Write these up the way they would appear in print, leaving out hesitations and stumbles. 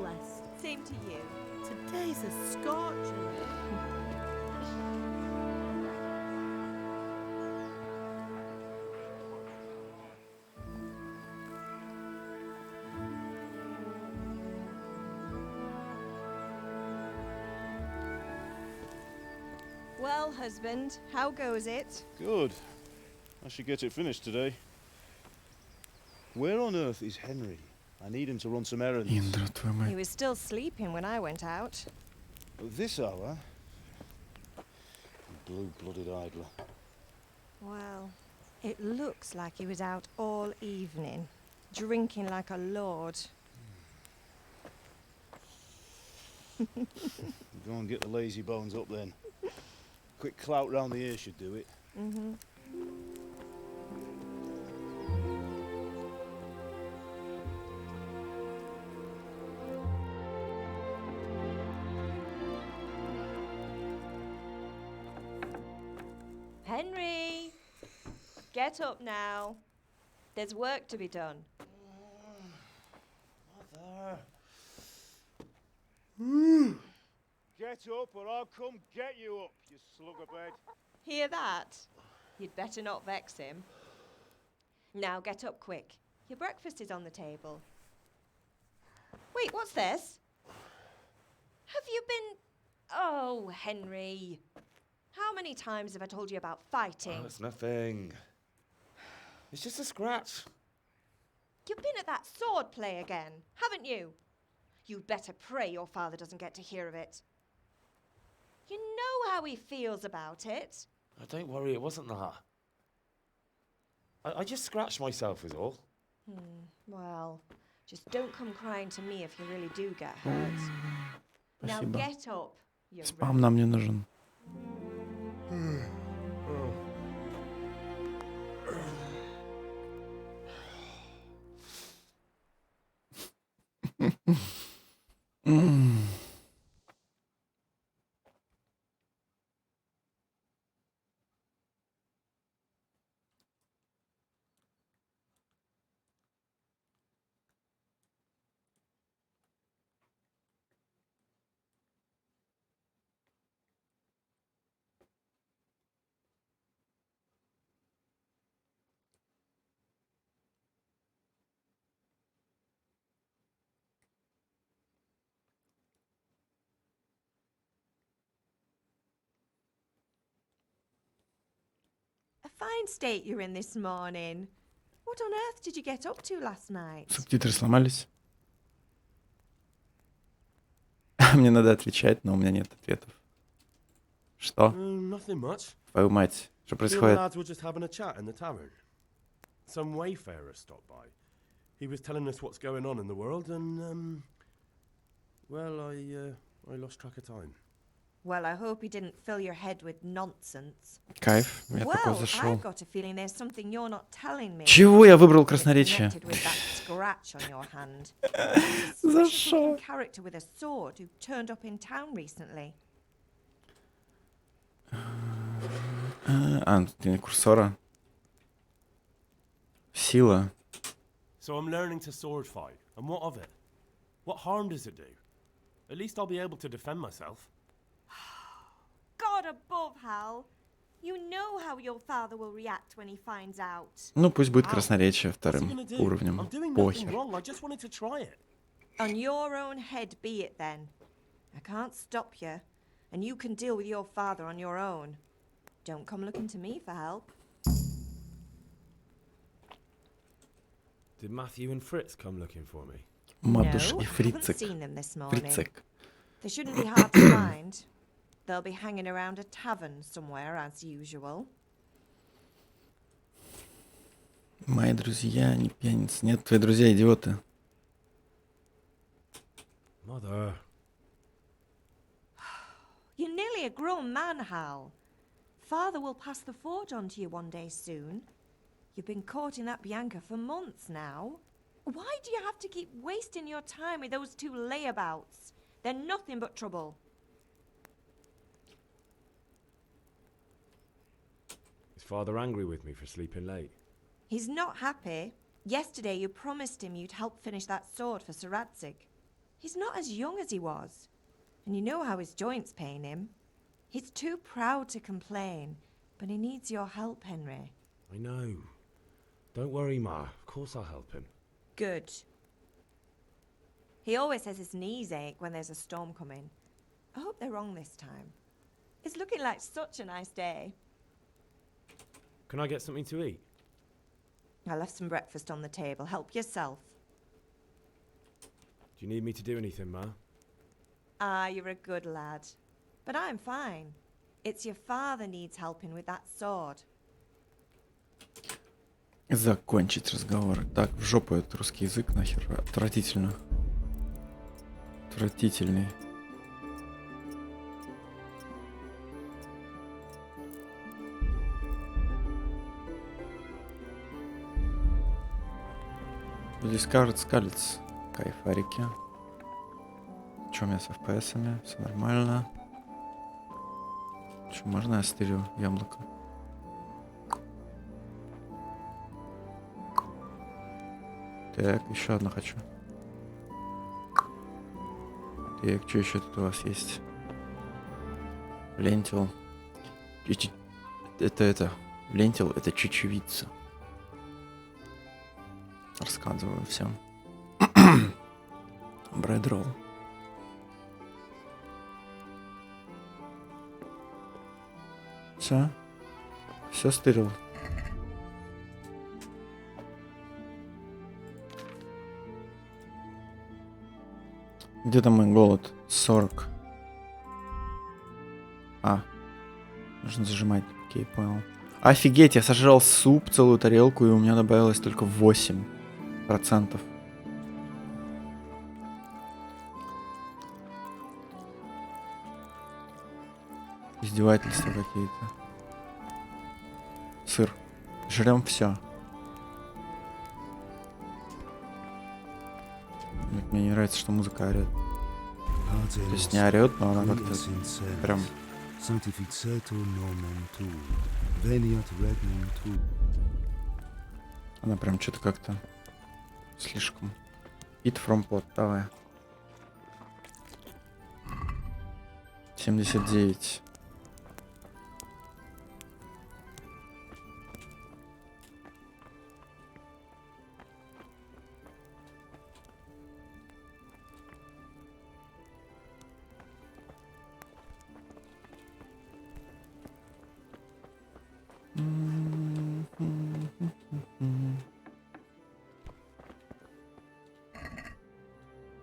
blessed. Same to you. Today's a scorcher. Well, husband, how goes it? Good. I should get it finished today. Where on earth is Henry? I need him to run some errands. Индра, твою He мать. was still sleeping when I went out. At this hour? Blue-blooded idler. Well, it looks like he was out all evening, drinking like a lord. Go and get the lazy bones up then. Quick clout round the ear should do it. Mm-hmm. Henry! Get up now. There's work to be done. Mother. Get up or I'll come get you up, you slug of bed. Hear that? You'd better not vex him. Now get up quick. Your breakfast is on the table. Wait, what's this? Have you been... Oh, Henry. How many times have I told you about fighting? Oh, it's nothing. It's just a scratch. You've been at that sword play again, haven't you? You'd better pray your father doesn't get to hear of it. You know how he feels about it. Oh, don't worry, it wasn't that. I just scratched myself is all. Well, just don't come crying to me if you really do get hurt. Now Спасибо. get up. You Спам нам не нужен. A fine state you're in this morning. What on earth did you get up to last night? Субтитры сломались. Мне надо отвечать, но у меня нет ответов. Что? Nothing much. Твою мать. Что The происходит? lads were just having a chat in the tavern. Some wayfarer stopped by. He was telling us what's going on in the world, and well, I lost track of time. Well, I hope he didn't fill your head with nonsense. Кайф. Я такой Well, зашел. I've got a feeling there's something you're not telling me. Чего я выбрал It's красноречие? connected with that scratch on your hand. За Suspicious что? looking character with a sword who turned up in town recently. Тут нет курсора. Сила. So I'm learning to sword fight, and what of it? What harm does it do? At least I'll be able to defend myself. God above, Hal. You know how your father will react when he finds out. Ну, пусть будет Ow. красноречие What's he вторым gonna do? уровнем. I'm doing nothing Похер. wrong. I just wanted to try it. On your own head be it then. I can't stop you, and you can deal with your father on your own. Don't come looking to me for help. Did Matthew and Fritz come looking for me? Матуш No, и I haven't Фрицик. seen them this morning. Фрицик. They shouldn't be hard to find. They'll be hanging around a tavern somewhere as usual. Мои друзья не пьяницы. Нет, твои друзья идиоты. Mother. You're nearly a grown man, Hal. Father will pass the forge on to you one day soon. You've been courting that Bianca for months now. Why do you have to keep wasting your time with those two layabouts? They're nothing but trouble. Is father angry with me for sleeping late? He's not happy. Yesterday you promised him you'd help finish that sword for Sir Radzig. He's not as young as he was. And you know how his joints pain him. He's too proud to complain, but he needs your help, Henry. I know. Don't worry, Ma. Of course I'll help him. Good. He always says his knees ache when there's a storm coming. I hope they're wrong this time. It's looking like such a nice day. Can I get something to eat? I left some breakfast on the table. Help yourself. Do you need me to do anything, Ma? Ah, you're a good lad. But I'm fine. It's your father needs helping with that sword. Закончить разговор. Так, в жопу этот русский язык нахер. Отвратительно. Отвратительный. Здесь кажется, скалится. Кайфарики. Че у меня с FPS-ами? Все нормально. Че, можно я стырю яблоко? Так, еще одно хочу. Так, что еще тут у вас есть? Лентил. Это. Лентил — это чечевица. Рассказываю всем. Брэд-ролл. Все стырил. Где там мой голод? 40. Нужно зажимать. Окей, понял. Офигеть, я сожрал суп, целую тарелку, и у меня добавилось только 8%. Издевательства какие-то. Сыр. Жрем все. Мне не нравится, что музыка орет. То есть не орет, но она как-то прям... Она прям что-то как-то слишком. Eat from pot, давай. 79.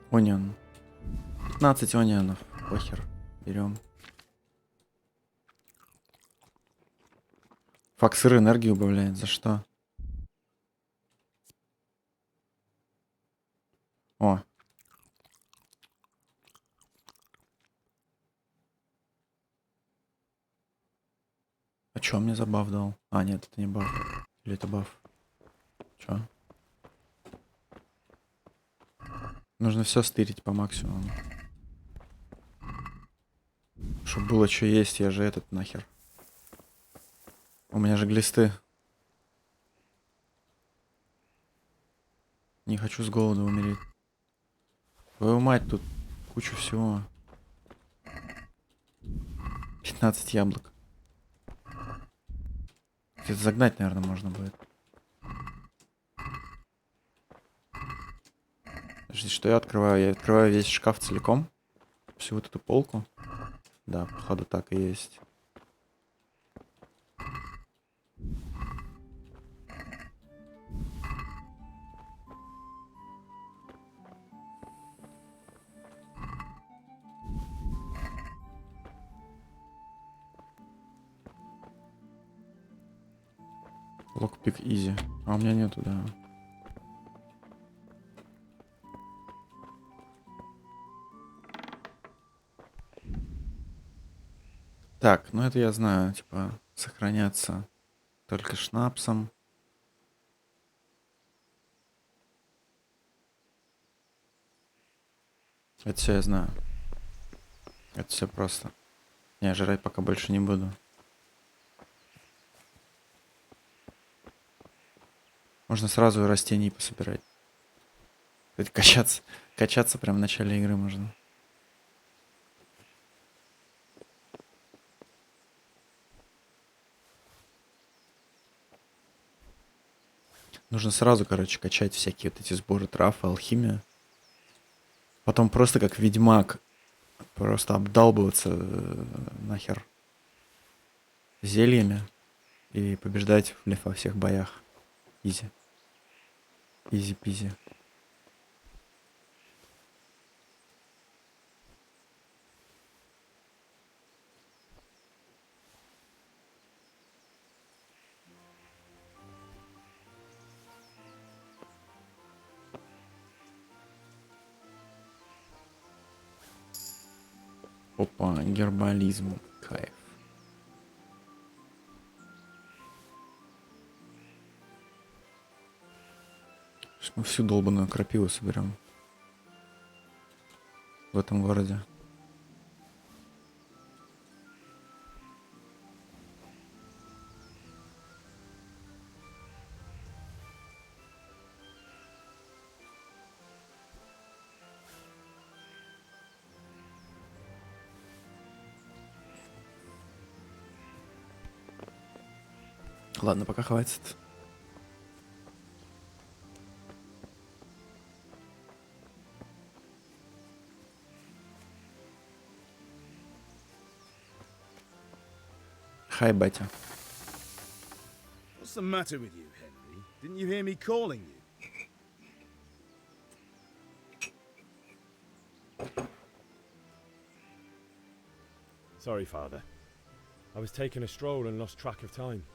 Онион. 15 онионов. Похер. Берем. Факсыр энергию убавляет. За что? О. А чё мне за баф дал? А, нет, это не баф. Или это баф? Чё? Нужно все стырить по максимуму. Чтобы было что есть, я же этот нахер. У меня же глисты. Не хочу с голоду умереть. Твою мать, тут кучу всего. 15 яблок. Это загнать, наверное, можно будет. Подожди, что я открываю? Я открываю весь шкаф целиком. Всю вот эту полку. Да, походу так и есть. Локпик изи. А у меня нету, да. Так, ну это я знаю, типа, сохраняться только шнапсом. Это все я знаю. Это все просто. Я жрать пока больше не буду. Можно сразу и растений пособирать. Кстати, качаться прям в начале игры можно. Нужно сразу, короче, качать всякие вот эти сборы трав, алхимия. Потом просто как ведьмак. Просто обдалбываться нахер зельями. И побеждать во всех боях. Изи. Изи-пизи. Опа, гербализм. Кайф. Сейчас мы всю долбаную крапиву соберем. В этом городе. Ладно, пока хватит. Хай, батя. What's the matter with you, Henry? Didn't you hear me calling you? Sorry, Father. I was taking a stroll and lost track of time.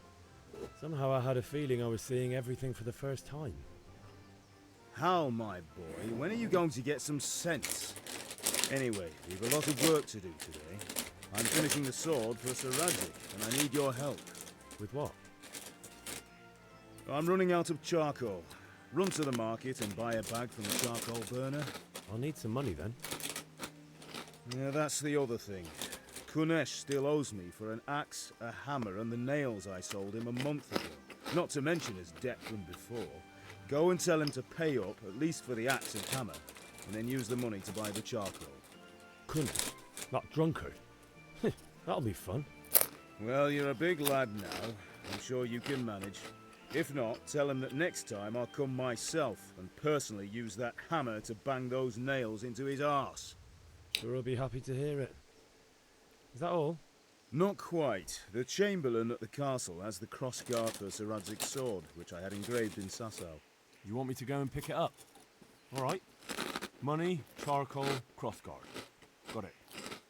Somehow I had a feeling I was seeing everything for the first time. How, my boy? When are you going to get some sense? Anyway, we've a lot of work to do today. I'm finishing the sword for Sir Radzik, and I need your help. With what? I'm running out of charcoal. Run to the market and buy a bag from the charcoal burner. I'll need some money then. Yeah, that's the other thing. Kunesh still owes me for an axe, a hammer, and the nails I sold him a month ago. Not to mention his debt from before. Go and tell him to pay up, at least for the axe and hammer, and then use the money to buy the charcoal. Couldn't. That drunkard. That'll be fun. Well, you're a big lad now. I'm sure you can manage. If not, tell him that next time I'll come myself and personally use that hammer to bang those nails into his arse. Sure, I'll be happy to hear it. Is that all? Not quite. The Chamberlain at the castle has the crossguard for Sir Radzik's sword, which I had engraved in Sasau. You want me to go and pick it up? All right. Money, charcoal, crossguard. Got it.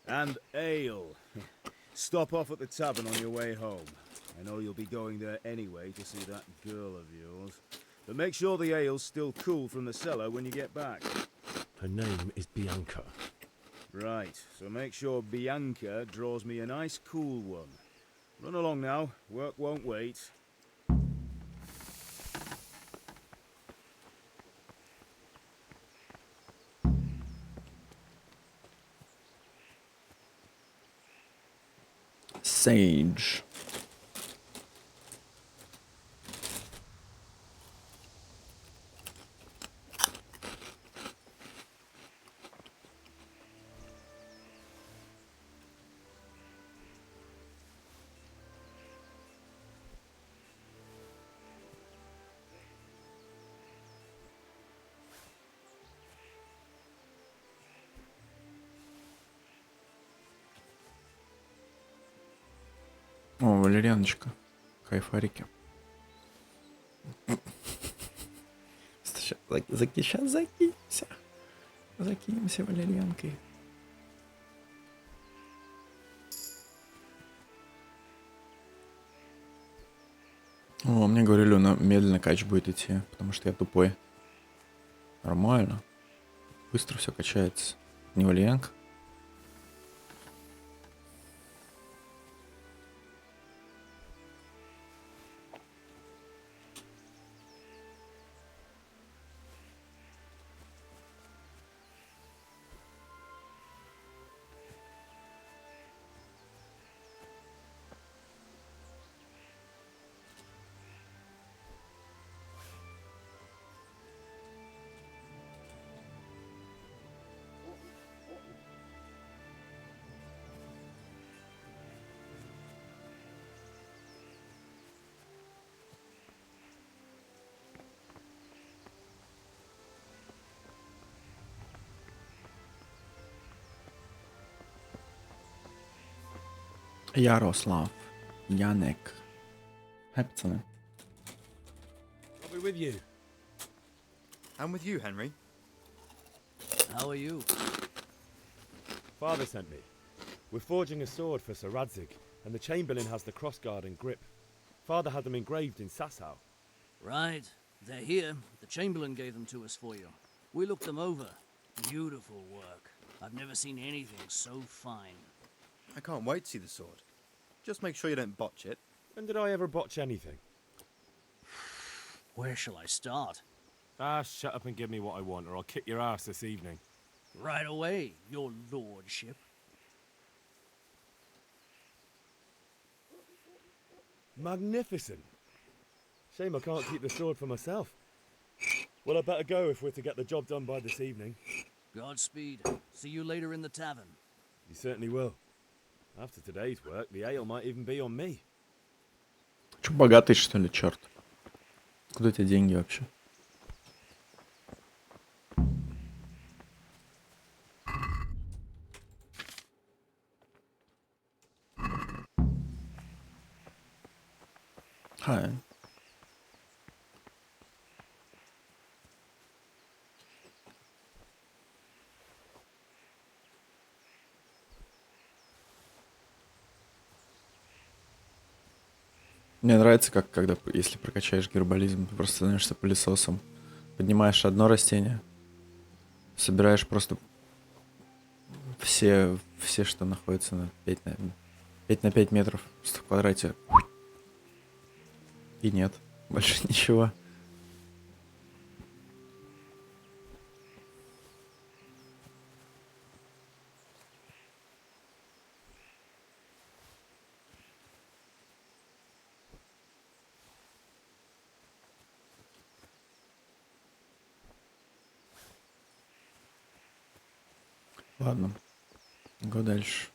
And ale. Stop off at the tavern on your way home. I know you'll be going there anyway to see that girl of yours. But make sure the ale's still cool from the cellar when you get back. Her name is Bianca. Right, so make sure Bianca draws me a nice cool one. Run along now, work won't wait. Sage. О, валерьяночка. Кайфарики. Сейчас закинемся. Закинемся валерьянкой. О, мне говорили, медленно кач будет идти, потому что я тупой. Нормально. Быстро все качается. Не валерьянка. Ярослав. Янек. Хай, пацаны. I'll be with you. I'm with you, Henry. How are you? Father sent me. We're forging a sword for Sir Radzig, and the Chamberlain has the crossguard and grip. Father had them engraved in Sasau. Right. They're here. The Chamberlain gave them to us for you. We looked them over. Beautiful work. I've never seen anything so fine. I can't wait to see the sword. Just make sure you don't botch it. When did I ever botch anything? Where shall I start? Ah, shut up and give me what I want, or I'll kick your ass this evening. Right away, your lordship. Magnificent. Shame I can't keep the sword for myself. Well, I better go if we're to get the job done by this evening. Godspeed. See you later in the tavern. You certainly will. After today's work, the ale might even be on me. Че, богатый, что ли, черт? Откуда у тебя деньги вообще? Хай. Мне нравится, как когда, если прокачаешь гербализм, ты просто становишься пылесосом. Поднимаешь одно растение, собираешь просто все, что находится на 5 на 5 метров просто в квадрате. И нет, больше ничего. Ладно, го дальше.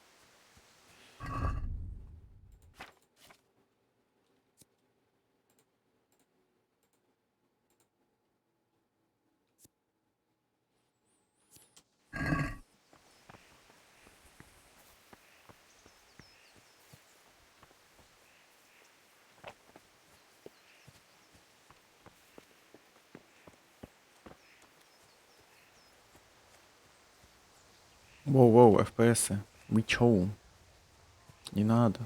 Воу-воу, FPS. Вы чё? Не надо.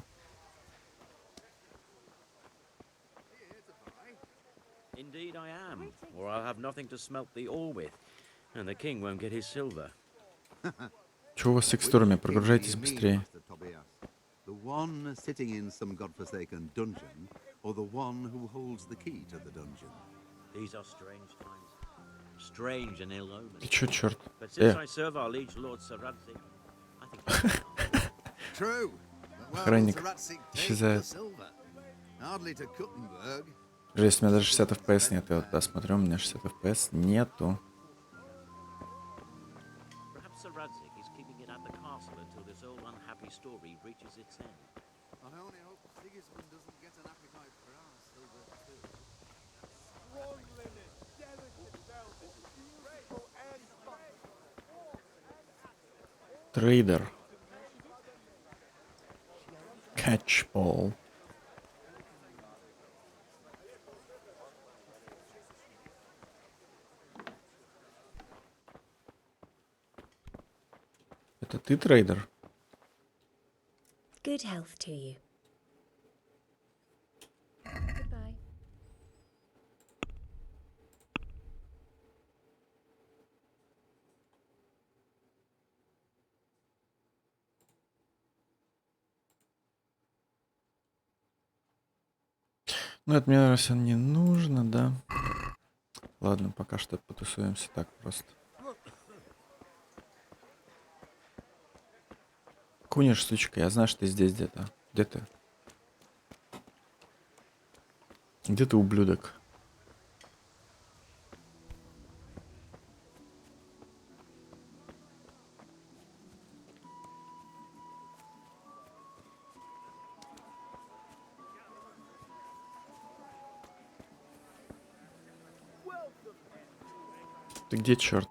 Indeed I am, or I'll have nothing to smelt the ore with, and the king won't get his silver. Чё у вас с текстурами? Прогружайтесь быстрее. The one sitting in some godforsaken dungeon, or the one who holds the key to the dungeon? These are strange times. Strange and ill omened. Ты чё, черт? But since I serve our liege lord Sir Radzig, I think True. Охранник исчезает. Hardly to Kuttenberg. Жесть, у меня даже 60 FPS нет. Я вот посмотрю, у меня 60 FPS нету. perhaps Sir Radzig is keeping it at the castle until this old unhappy story reaches its end. I only hope Sigismund doesn't get an appetite for our silver too. Strong linen, delicate velvet, beautiful and Трейдер. Catchball. Это ты трейдер? Good health to you. Goodbye. Ну, это мне, наверное, не нужно, да? Ладно, пока что потусуемся так просто. Куниш, сучка, я знаю, что ты здесь где-то. Где ты? Где ты, ублюдок? Ты где, черт?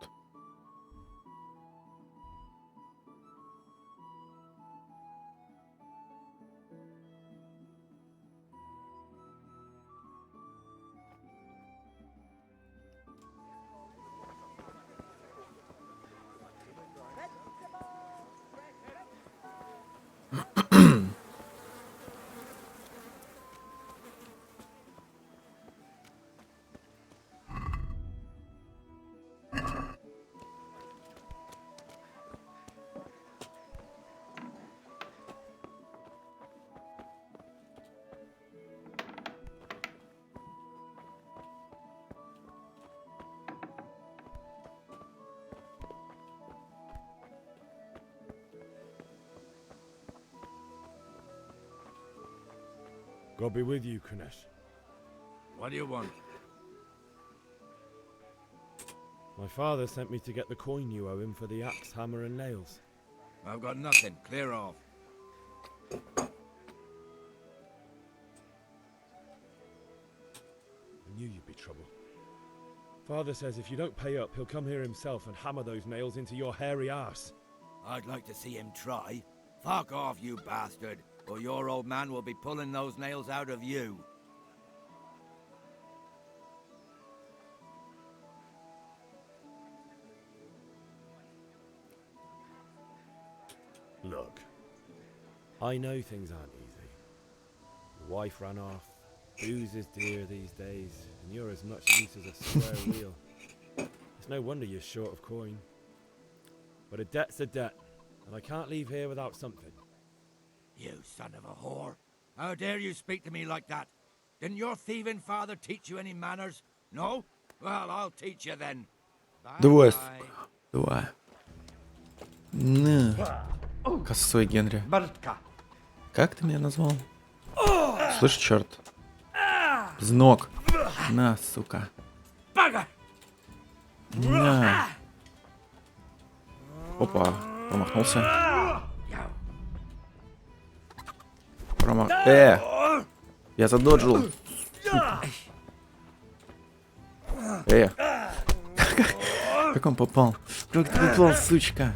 God be with you, Kunesh. What do you want? My father sent me to get the coin you owe him for the axe, hammer, and nails. I've got nothing. Clear off. I knew you'd be trouble. Father says if you don't pay up, he'll come here himself and hammer those nails into your hairy arse. I'd like to see him try. Fuck off, you bastard, or your old man will be pulling those nails out of you. Look, I know things aren't easy. Your wife ran off, booze is dear these days, and you're as much use as a square wheel. It's no wonder you're short of coin. But a debt's a debt, and I can't leave here without something. You son of a whore. How dare you speak to me like that? Didn't your thieving father teach you any manners? No? Well, I'll teach you then. Давай, сука. Давай. На. Косой Генри. Как ты меня назвал? Слышь, черт. Знок. На, сука. На. Опа. Промахнулся. Я задоджил. Как он попал? Как ты попал, сучка?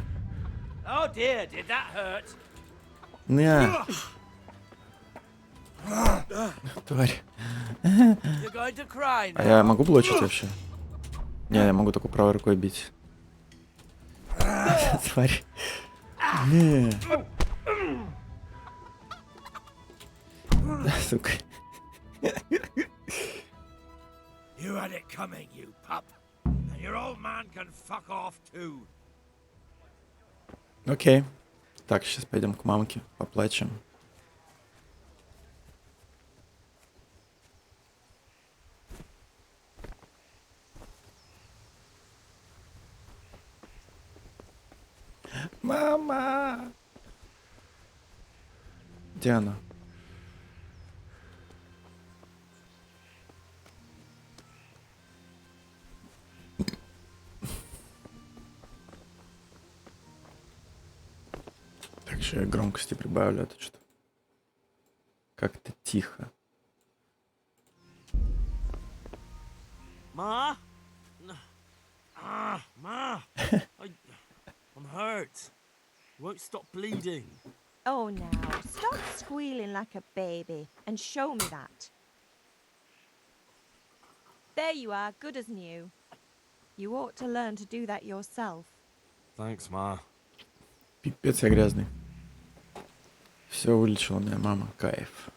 На. Тварь. А я могу блочить вообще? Не, я могу только правой рукой бить. Тварь. Не. Сука. You had it coming, you pup. And your old man can fuck off too. Окей. Так, сейчас пойдем к мамке, поплачем. Мама! Где она? Так, еще я громкости прибавлю, а то что-то как-то тихо. Ma? Ma! I'm hurt. Won't stop bleeding. Oh, now, stop squealing like a baby and show me that. There you are, good as new. You ought to learn to do that yourself. Thanks, Ma. Пипец я грязный. Все вылечила меня мама. Кайф.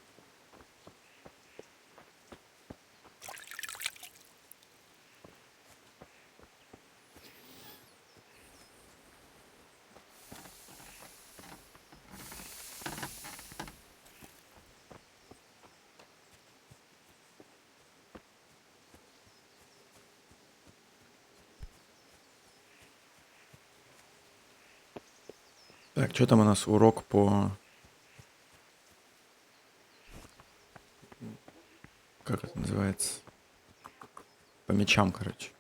Так, что там у нас? Урок по... Как это называется? По мечам, короче.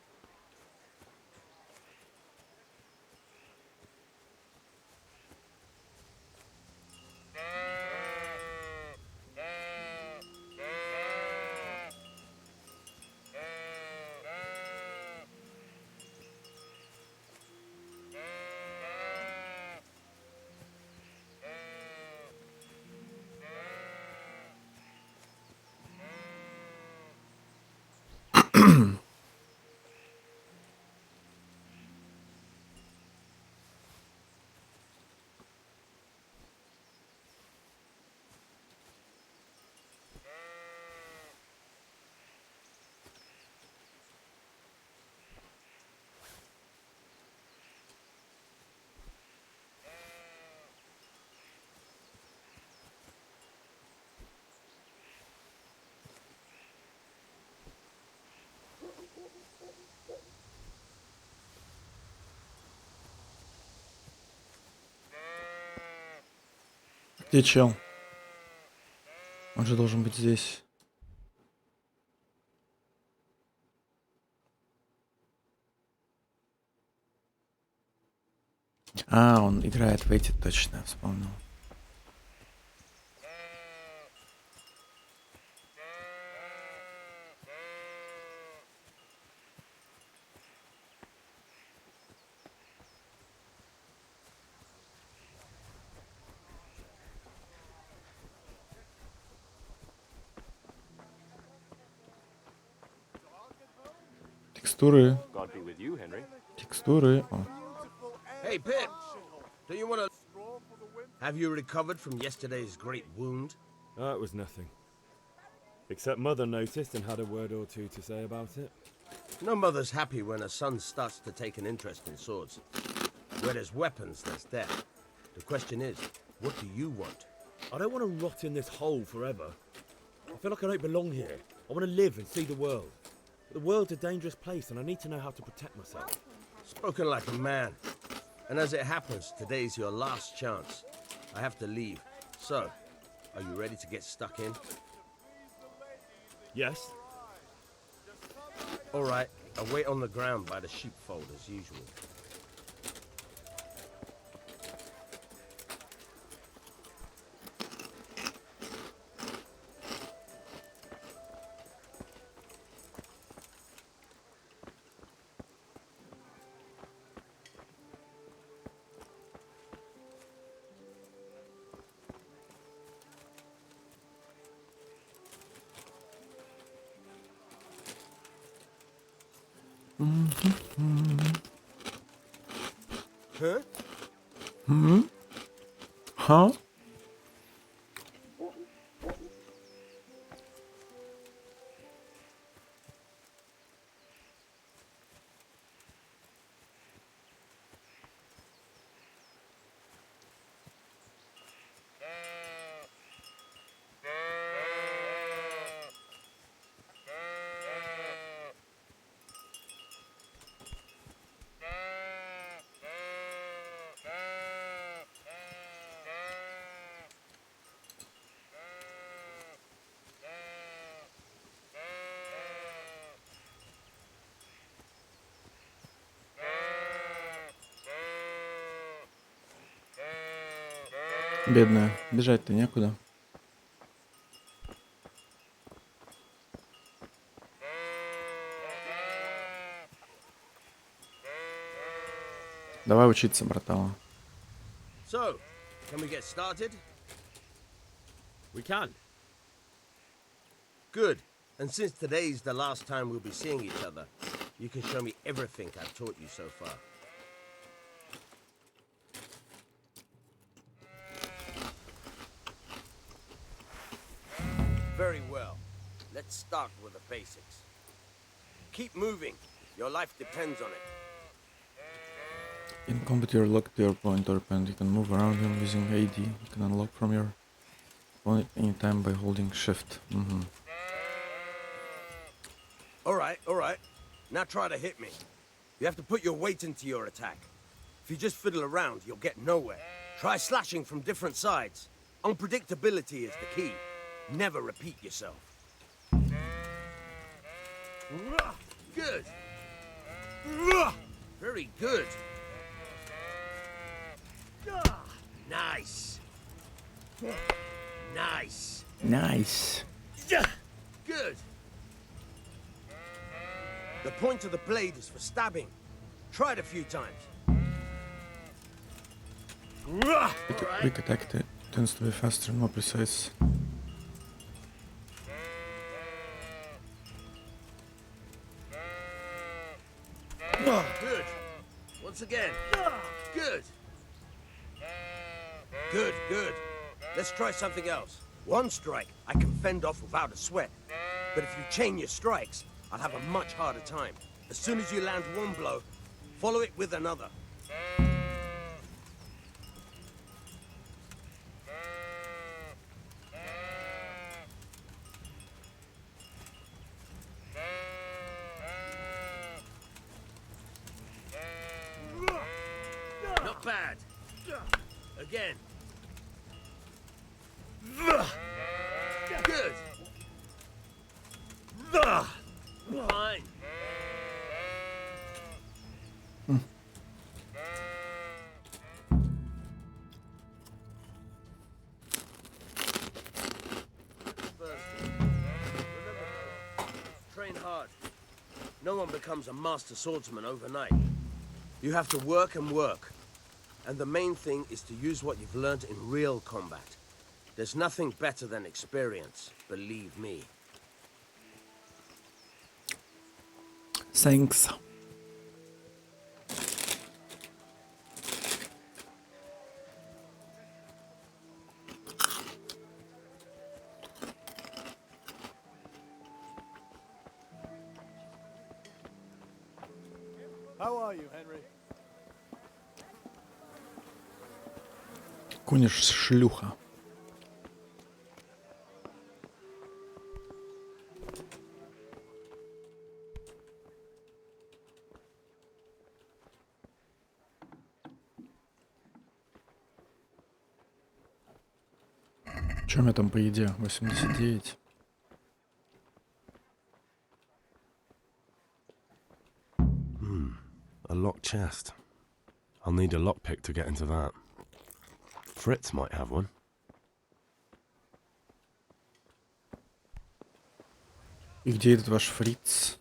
Где чел? Он же должен быть здесь. А, он играет в эти, точно, вспомнил. Текстуры. God be with you, Henry. Текстуры. О. Hey, Pip! Do you want to... Have you recovered from yesterday's great wound? It was nothing. Except Mother noticed and had a word or two to say about it. No mother's happy when her son starts to take an interest in swords. Where there's weapons, there's death. The question is, what do you want? I don't want to rot in this hole forever. I feel like I don't belong here. I want to live and see the world. But the world's a dangerous place and I need to know how to protect myself. Spoken like a man. And as it happens, today's your last chance. I have to leave. So, are you ready to get stuck in? Yes? All right, I'll wait on the ground by the sheepfold as usual. Huh? Hmm? Huh? Бедная, бежать-то некуда. Давай учиться, братала. So, can we get started? We can. Good. And since today's the last time we'll be seeing each other, you can show me everything I've taught you so far. Very well. Let's start with the basics. Keep moving. Your life depends on it. In combat, you're locked to your opponent or opponent. You can move around him using AD. You can unlock from your opponent anytime by holding shift. All right. Now try to hit me. You have to put your weight into your attack. If you just fiddle around, you'll get nowhere. Try slashing from different sides. Unpredictability is the key. Never repeat yourself. Good. Very good. Nice. Nice. Nice. Good. The point of the blade is for stabbing. Try it a few times. Quick attack tends to be faster and more precise. Good. Once again. Good. Good. Let's try something else. One strike I can fend off without a sweat. But if you chain your strikes, I'll have a much harder time. As soon as you land one blow, follow it with another. Not bad. Again. Good. Ugh. Fine. Train hard. No one becomes a master swordsman overnight. You have to work and work. And the main thing is to use what you've learned in real combat. There's nothing better than experience, believe me. Thanks. How are you, Henry? Куниш шлюха. Чем я там по еде? 89. A locked chest. I'll need a lockpick to get into that. Fritz might have one. И где этот ваш Фриц?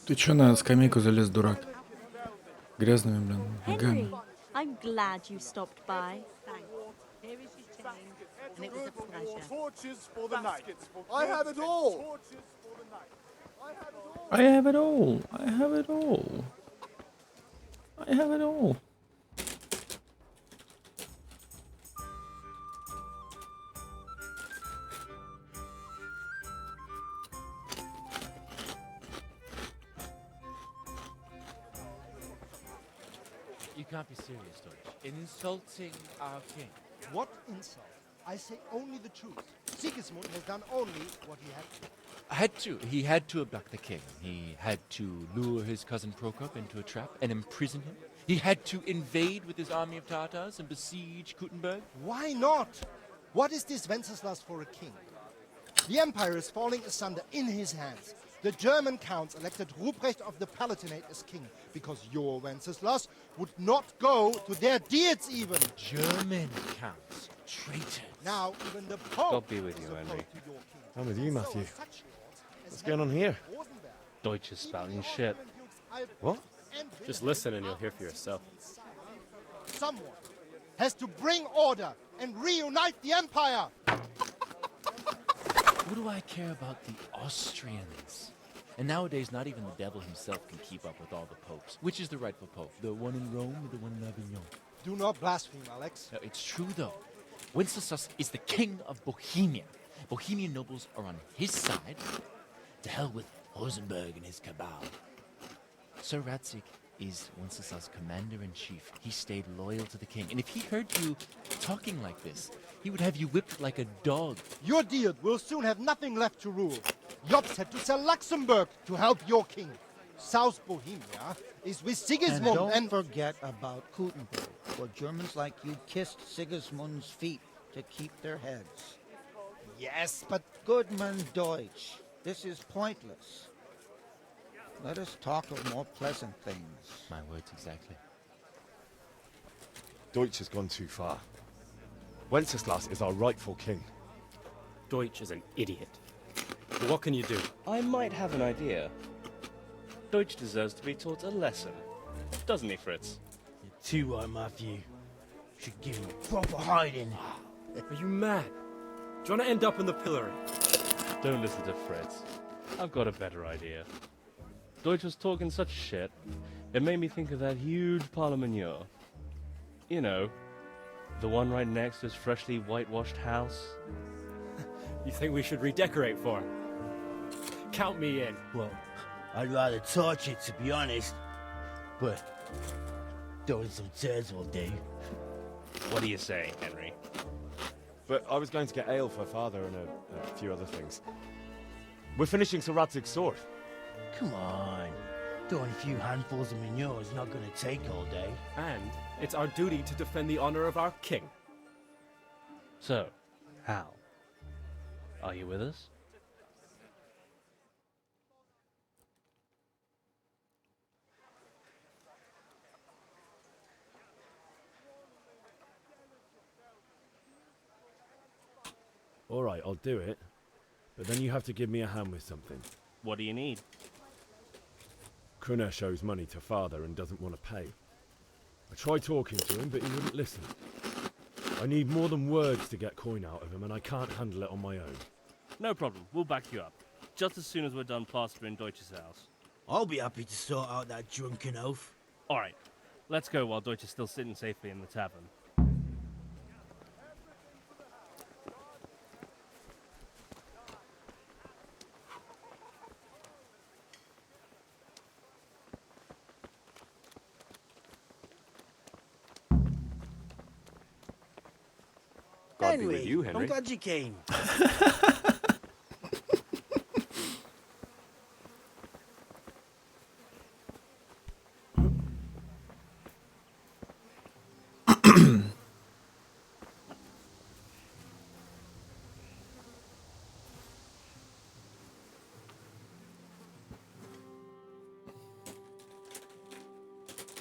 Ты чё на скамейку залез, дурак? Грязными, блин, ногами. Henry, I'm glad you stopped by. Thanks. Here is your chain, and it was a pleasure. Torches for the night. I have it all. I have it all. I have it all. I have it all. You can't be serious, Deutsch. Insulting our king. What insult? I say only the truth. Sigismund has done only what he had to. He had to abduct the king. He had to lure his cousin Prokop into a trap and imprison him. He had to invade with his army of Tatars and besiege Kuttenberg. Why not? What is this Wenceslas for a king? The empire is falling asunder in his hands. The German counts elected Ruprecht of the Palatinate as king because your Wenceslas would not go to their deeds even. German counts. Traitor. Now even the Pope. God be with you, Henry. I'm with you, Matthew. What's going on here? Deutsch is spouting shit. What? Just listen and you'll hear for yourself. Someone has to bring order and reunite the empire. What do I care about the Austrians? And nowadays, not even the devil himself can keep up with all the popes. Which is the rightful pope? The one in Rome or the one in Avignon? Do not blaspheme, Alex. No, it's true, though. Wenceslas is the king of Bohemia. Bohemian nobles are on his side. To hell with Rosenberg and his cabal. Sir Ratzik is Wenceslas' commander-in-chief. He stayed loyal to the king. And if he heard you talking like this, he would have you whipped like a dog. Your deed will soon have nothing left to rule. Jobst had to sell Luxembourg to help your king. South Bohemia is with Sigismund And don't forget about Kuttenberg, where Germans like you kissed Sigismund's feet to keep their heads. Yes, but... Goodman Deutsch, this is pointless. Let us talk of more pleasant things. My words exactly. Deutsch has gone too far. Wenceslas is our rightful king. Deutsch is an idiot. But what can you do? I might have an idea. Deutsch deserves to be taught a lesson. Doesn't he, Fritz? You too are, Matthew. Should give him a proper hiding. Are you mad? Do you want to end up in the pillory? Don't listen to Fritz. I've got a better idea. Deutsch was talking such shit, it made me think of that huge parliament. You know, the one right next to his freshly whitewashed house. You think we should redecorate for him? Count me in. Well, I'd rather torch it, to be honest. But throwing some turds will do. What do you say, Henry? But I was going to get ale for Father and a few other things. We're finishing Sir Radzig's sword. Come on. Throwing a few handfuls of manure is not going to take all day. And it's our duty to defend the honor of our king. So, Hal, are you with us? All right, I'll do it. But then you have to give me a hand with something. What do you need? Kunesh owes money to Father and doesn't want to pay. I tried talking to him, but he wouldn't listen. I need more than words to get coin out of him, and I can't handle it on my own. No problem, we'll back you up. Just as soon as we're done plastering Deutsch's house. I'll be happy to sort out that drunken oaf. Alright, let's go while Deutsch is still sitting safely in the tavern. God be with you, Henry. I'm glad you came.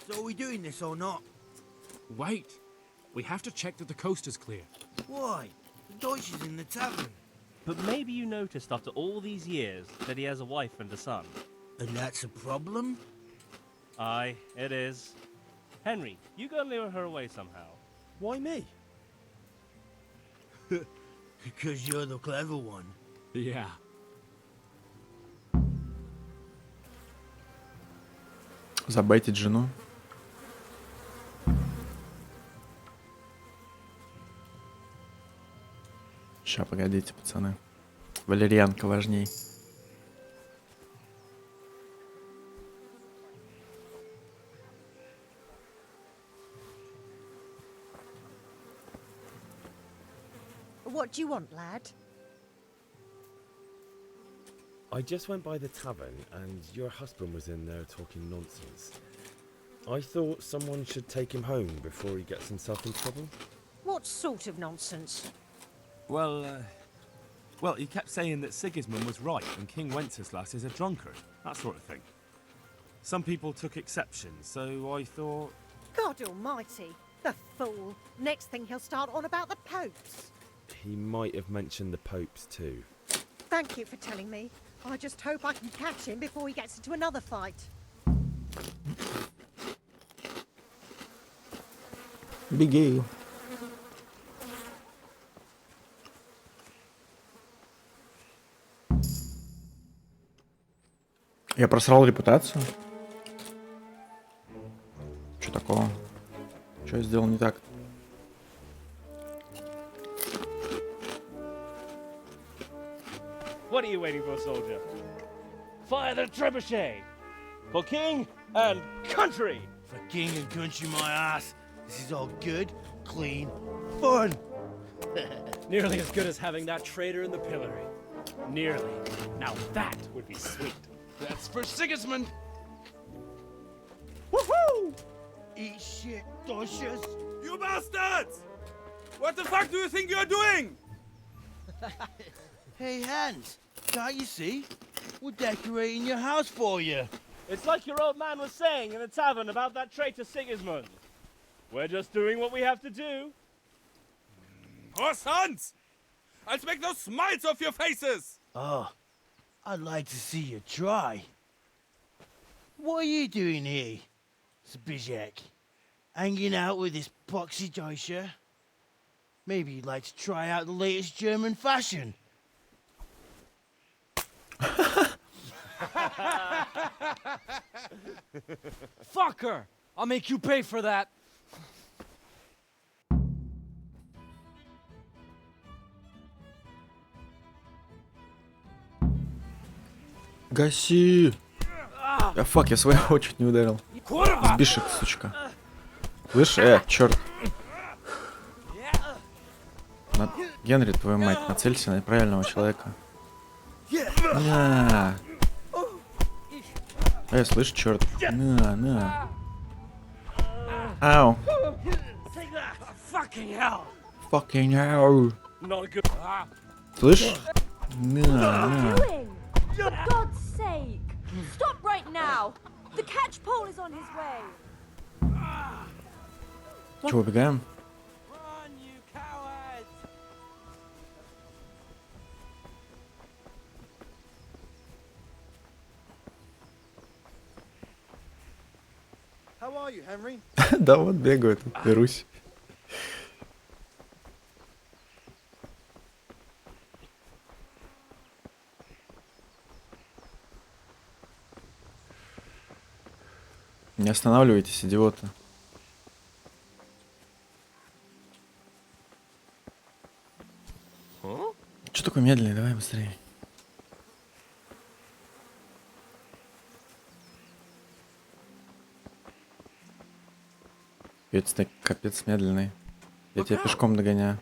So are we doing this or not? Wait. We have to check that the coast is clear. Why? Deutsch is in the tavern. But maybe you noticed after all these years that he has a wife and a son. And that's a problem? Aye, it is. Henry, you go and lure her away somehow. Why me? Because you're the clever one. Yeah. Забайтить жену. Ща, погодите, пацаны. Валерьянка важней. What do you want, lad? I just went by the tavern and your husband was in there talking nonsense. I thought someone should take him home before he gets himself in trouble. What sort of nonsense? Well, he kept saying that Sigismund was right and King Wenceslas is a drunkard, that sort of thing. Some people took exception, so I thought... God almighty, the fool. Next thing he'll start on about the popes. He might have mentioned the popes too. Thank you for telling me. I just hope I can catch him before he gets into another fight. Беги. Я просрал репутацию? Что такого? Что я сделал не так? What are you waiting for, soldier? Fire the trebuchet! For king and country! For king and country, my ass. This is all good, clean, fun. Nearly as good as having that traitor in the pillory. Nearly. Now that would be sweet. That's for Sigismund! Woohoo! Eat shit, Doshes. You bastards! What the fuck do you think you're doing? Hey, Hans, can't you see? We're decorating your house for you. It's like your old man was saying in the tavern about that traitor Sigismund. We're just doing what we have to do. Poor sons! I'll make those smiles off your faces! Oh, I'd like to see you try. What are you doing here, Zbyszek? Hanging out with this boxy Deutscher. Maybe you'd like to try out the latest German fashion. Fucker! I'll make you pay for that. Гаси! Фак, я своего чуть не ударил. Сбишек, сучка. Слышь, черт. Генри, твою мать, нацелься на правильного человека. На. Слышь, черт. На. Ау. Fucking hell. Слышь? На. For God's sake! Stop right now! The catch pole is on his way! Чего, убегаем? How are you, Henry? Да вот бегаю, тут берусь. Не останавливайтесь, идиоты. Что такое медленный? Давай быстрее. Ты капец медленный. Я тебя пешком догоняю.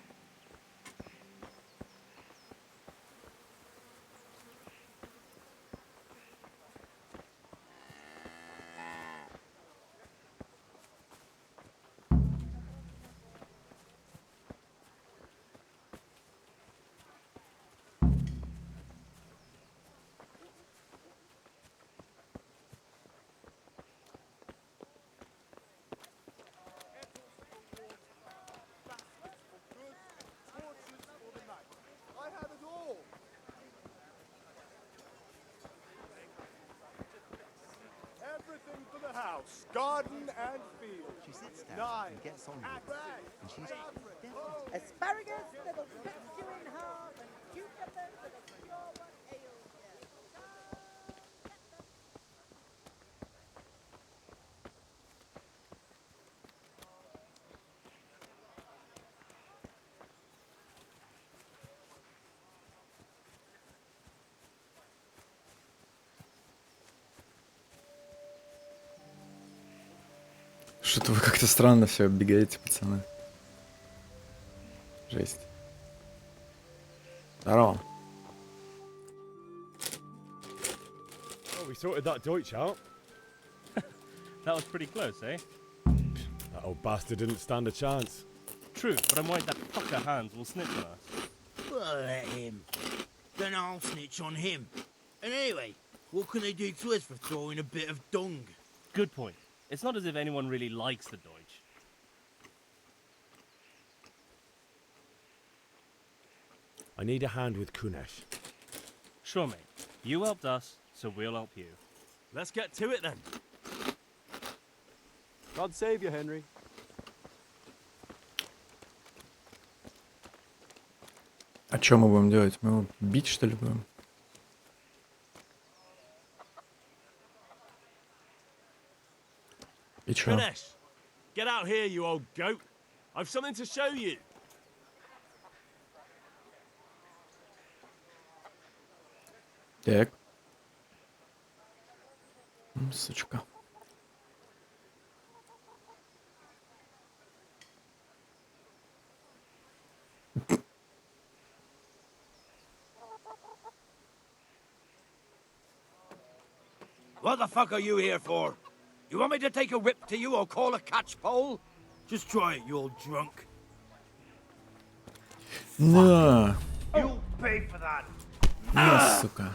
Everything for the house, garden and field. She sits down and gets on with it, and she's Asparagus that'll split you in half, and cucumbers that'll cure what ails you. Что-то вы как-то странно все оббегаете, пацаны. Жесть. Здорово. Well, we sorted that Deutsch out. That was pretty close, eh? That old bastard didn't stand a chance. True, but I'm worried that fucker Hans will snitch on us. Well, let him. Then I'll snitch on him. And anyway, what can they do to us for throwing a bit of dung? Good point. It's not as if anyone really likes the Deutsch. I need a hand with Kunesh. Sure, mate. You helped us, so we'll help you. Let's get to it then. God save you, Henry. А что мы будем делать? Мы его бить, что ли, будем? И чё? Kunesh, get out here, you old goat. I've something to show you. Так. Сучка. What the fuck are you here for? You want me to take a whip to you or call a catch pole? Just try it, you old drunk. На! You'll pay for that. На, сука.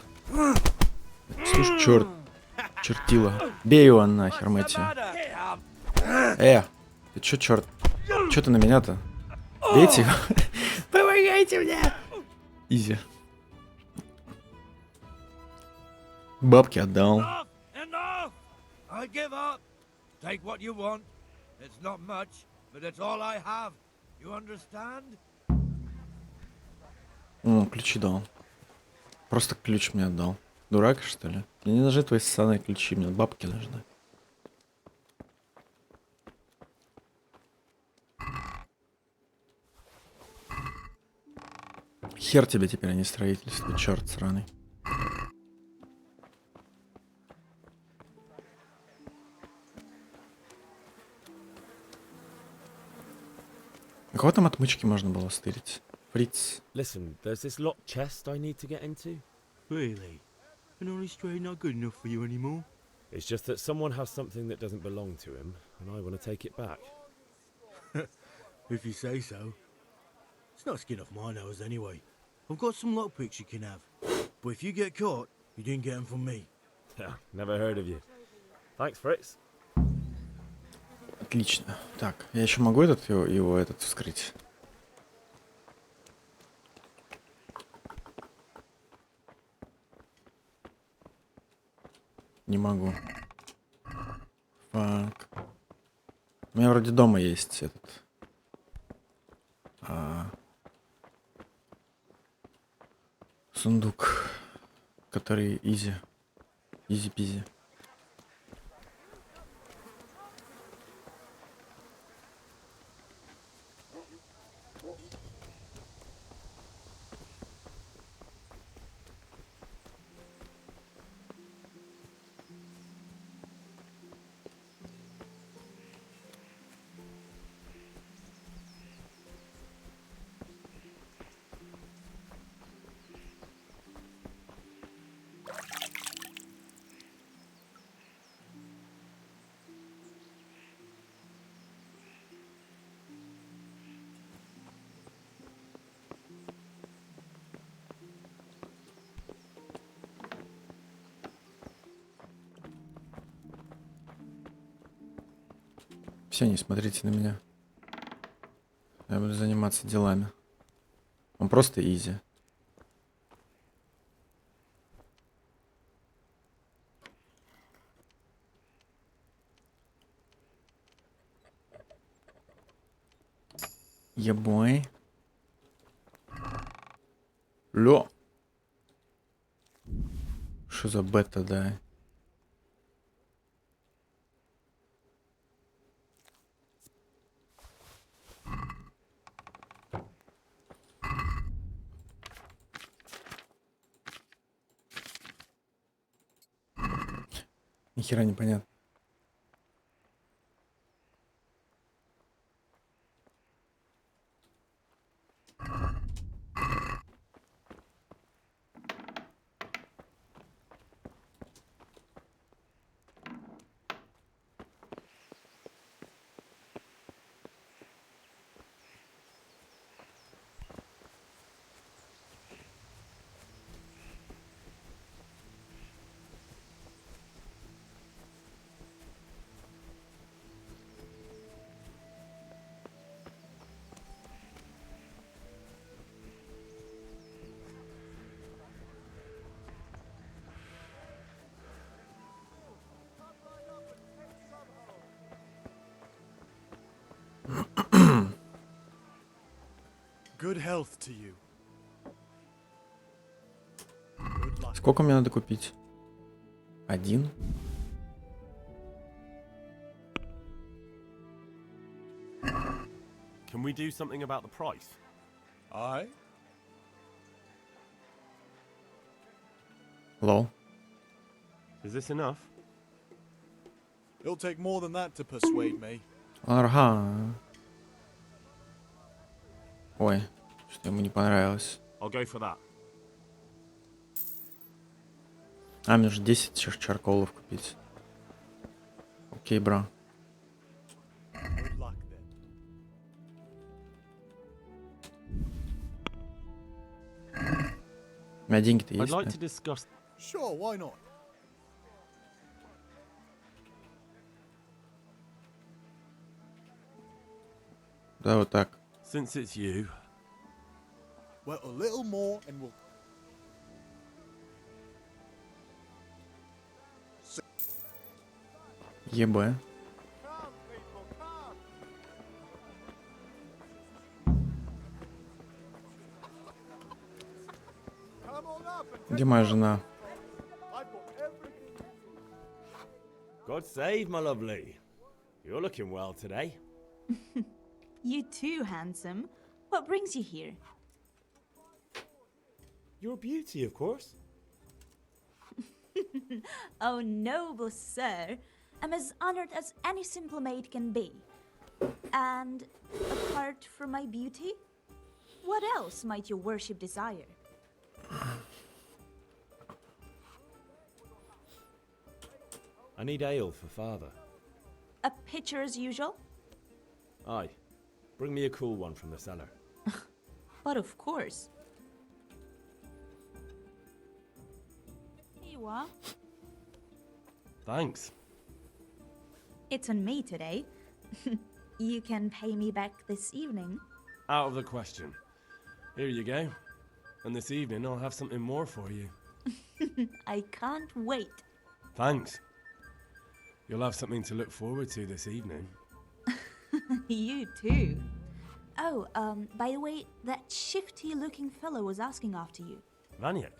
Слушай, черт. Чертила. Бей его нахер, мать её. Ты чё, черт? Чё ты на меня-то? Бейте его. Помогайте мне! Изи. Бабки отдал. Enough! I give up. Take what you want. It's not much, but it's all I have. You understand? Ключи дал. Просто ключ мне отдал. Дурак, что ли? Мне не нужны твои ссаные ключи, мне бабки нужны. Хер тебе теперь, а не строительство, черт сраный. Кого там отмычки можно было стырить? Фриц. Listen, there's this locked chest I need to get into. Really? An honest trade not good enough for you anymore? It's just that someone has something that doesn't belong to him, and I want to take it back. If you say so. It's not skin off my nose anyway. I've got some lockpicks you can have. But if you get caught, you didn't get them from me. Never heard of you. Thanks, Fritz. Отлично. Так, я еще могу его вскрыть? Не могу. Фак. У меня вроде дома есть этот. Сундук, который изи. Изи-пизи. Все, не смотрите на меня. Я буду заниматься делами. Он просто изи. Ебой. Лё. Что за бета, да? Ни хера непонятно. Good health to you. Сколько мне надо купить? 1? Can we do something about the price? Aye. Лол. Is this enough? It'll take more than that to persuade me. Ага. Ой, что ему не понравилось. I'll go for that. А, мне уже 10 чарколов купить. Окей, бро. Good luck then. У меня деньги-то есть, I'd like да? to discuss. Sure, why not? Да, вот так. Since it's you. Well, a little more and we'll... ЕБ. Где моя жена? God save, my lovely. You're looking well today. You too, handsome. What brings you here? Your beauty, of course. Oh, noble sir. I'm as honored as any simple maid can be. And apart from my beauty, what else might your worship desire? I need ale for father. A pitcher as usual? Aye. Bring me a cool one from the cellar. But of course. Here you are. Thanks. It's on me today. You can pay me back this evening. Out of the question. Here you go. And this evening I'll have something more for you. I can't wait. Thanks. You'll have something to look forward to this evening. You too. Oh, by the way, that shifty-looking fellow was asking after you. Vaniak?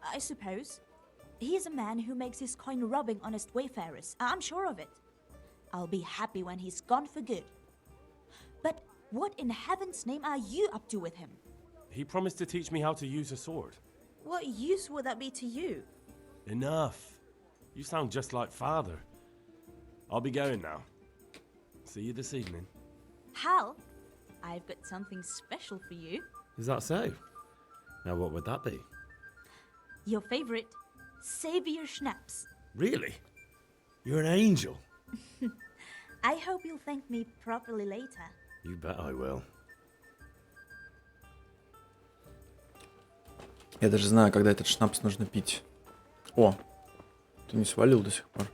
I suppose. He is a man who makes his coin robbing honest wayfarers. I'm sure of it. I'll be happy when he's gone for good. But what in heaven's name are you up to with him? He promised to teach me how to use a sword. What use would that be to you? Enough. You sound just like father. I'll be going now. See you this evening. Hal, I've got something special for you. Is that so? Now what would that be? Your favorite, Savior Schnapps. Really? You're an angel. I hope you'll thank me properly later. You bet I will. Я даже знаю, когда этот шнапс нужно пить. О, ты не свалил до сих пор.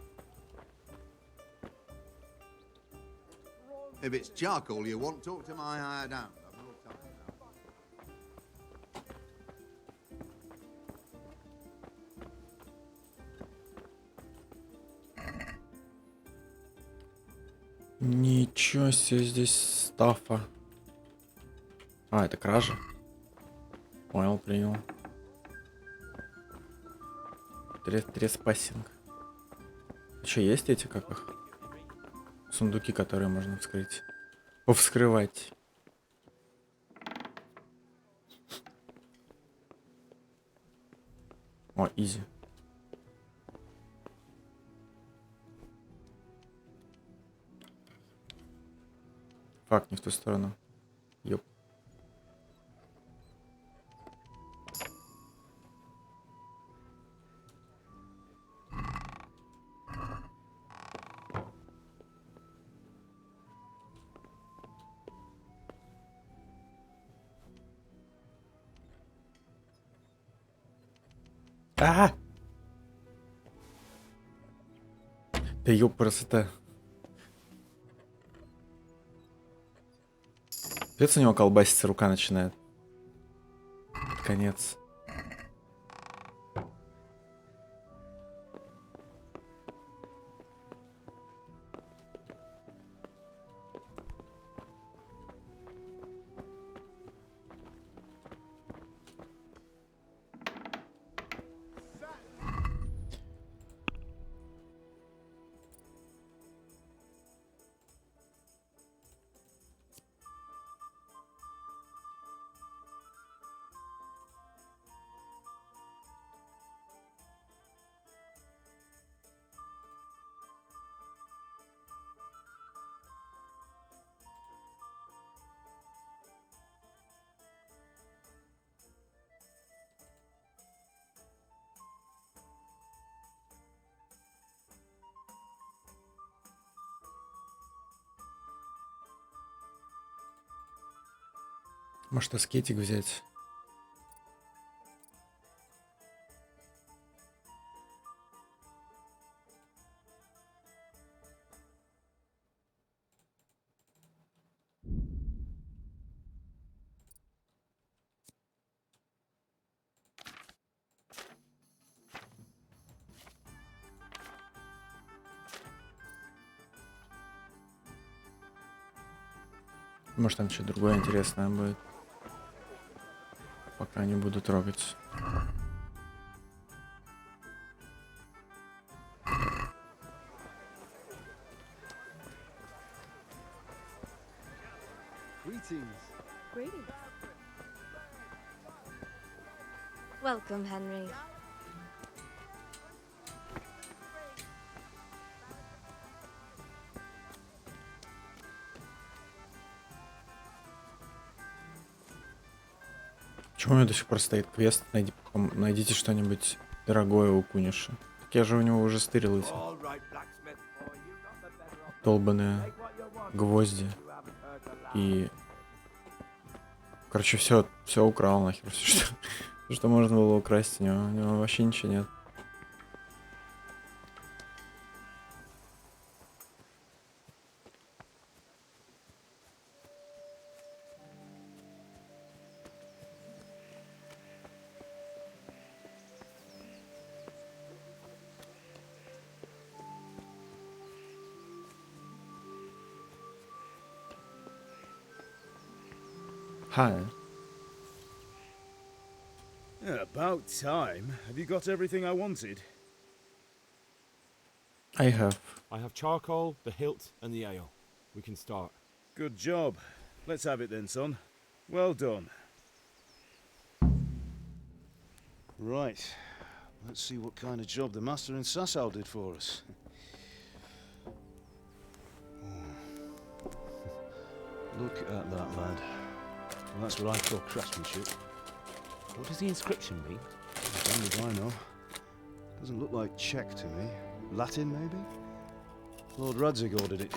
If it's charcoal you want, talk to my hired hand. I've no time now. Ничего себе здесь стафа. А, это кража. Понял, принял. Треспассинг. Еще есть эти, как их? Сундуки, которые можно вскрыть. Повскрывать. О, изи. Фак, не в ту сторону. Ёп. А! Да ёп, красота. Пец у него колбасится, рука начинает. Под конец. Может, аскетик взять? Может, там что-то другое интересное будет. Пока Пока не буду трогать. Greetings. Welcome, Henry. Почему у меня до сих пор стоит квест? Найдите что-нибудь дорогое у Куниша. Так я же у него уже стырил эти долбаные гвозди. И... Короче, все украл нахер. Все, что можно было украсть у него вообще ничего нет. Hi. Yeah, about time. Have you got everything I wanted? I have. I have charcoal, the hilt, and the ale. We can start. Good job. Let's have it then, son. Well done. Right. Let's see what kind of job the master in Sasau did for us. Look at that, lad. Well, that's what I call craftsmanship. What does the inscription mean? As long as I know. Doesn't look like Czech to me. Latin, maybe? Lord Radzig ordered it.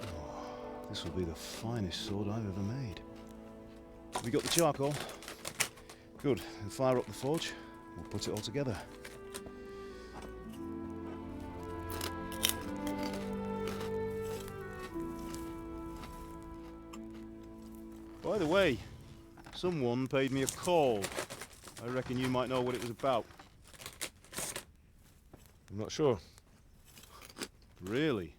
Oh, this will be the finest sword I've ever made. We got the charcoal? Good. Then fire up the forge. We'll put it all together. By the way, someone paid me a call. I reckon you might know what it was about. I'm not sure. Really?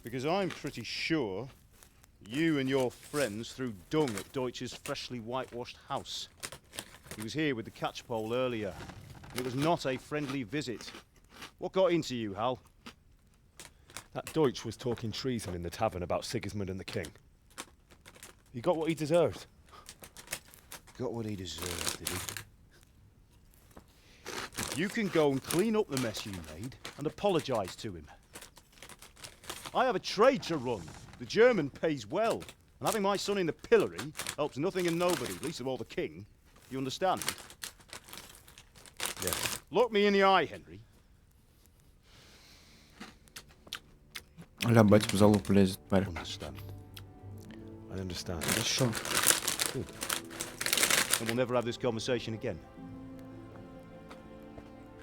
Because I'm pretty sure you and your friends threw dung at Deutsch's freshly whitewashed house. He was here with the catchpole earlier, and it was not a friendly visit. What got into you, Hal? That Deutsch was talking treason in the tavern about Sigismund and the king. He got what he deserved. Got what he deserved, did he? You can go and clean up the mess you made and apologise to him. I have a trade to run. The German pays well. And having my son in the pillory helps nothing and nobody, least of all the king. You understand? Yes. Look me in the eye, Henry. Аля, бать в залупу лезет, парень. I understand. Хорошо. Good. And we'll never have this conversation again.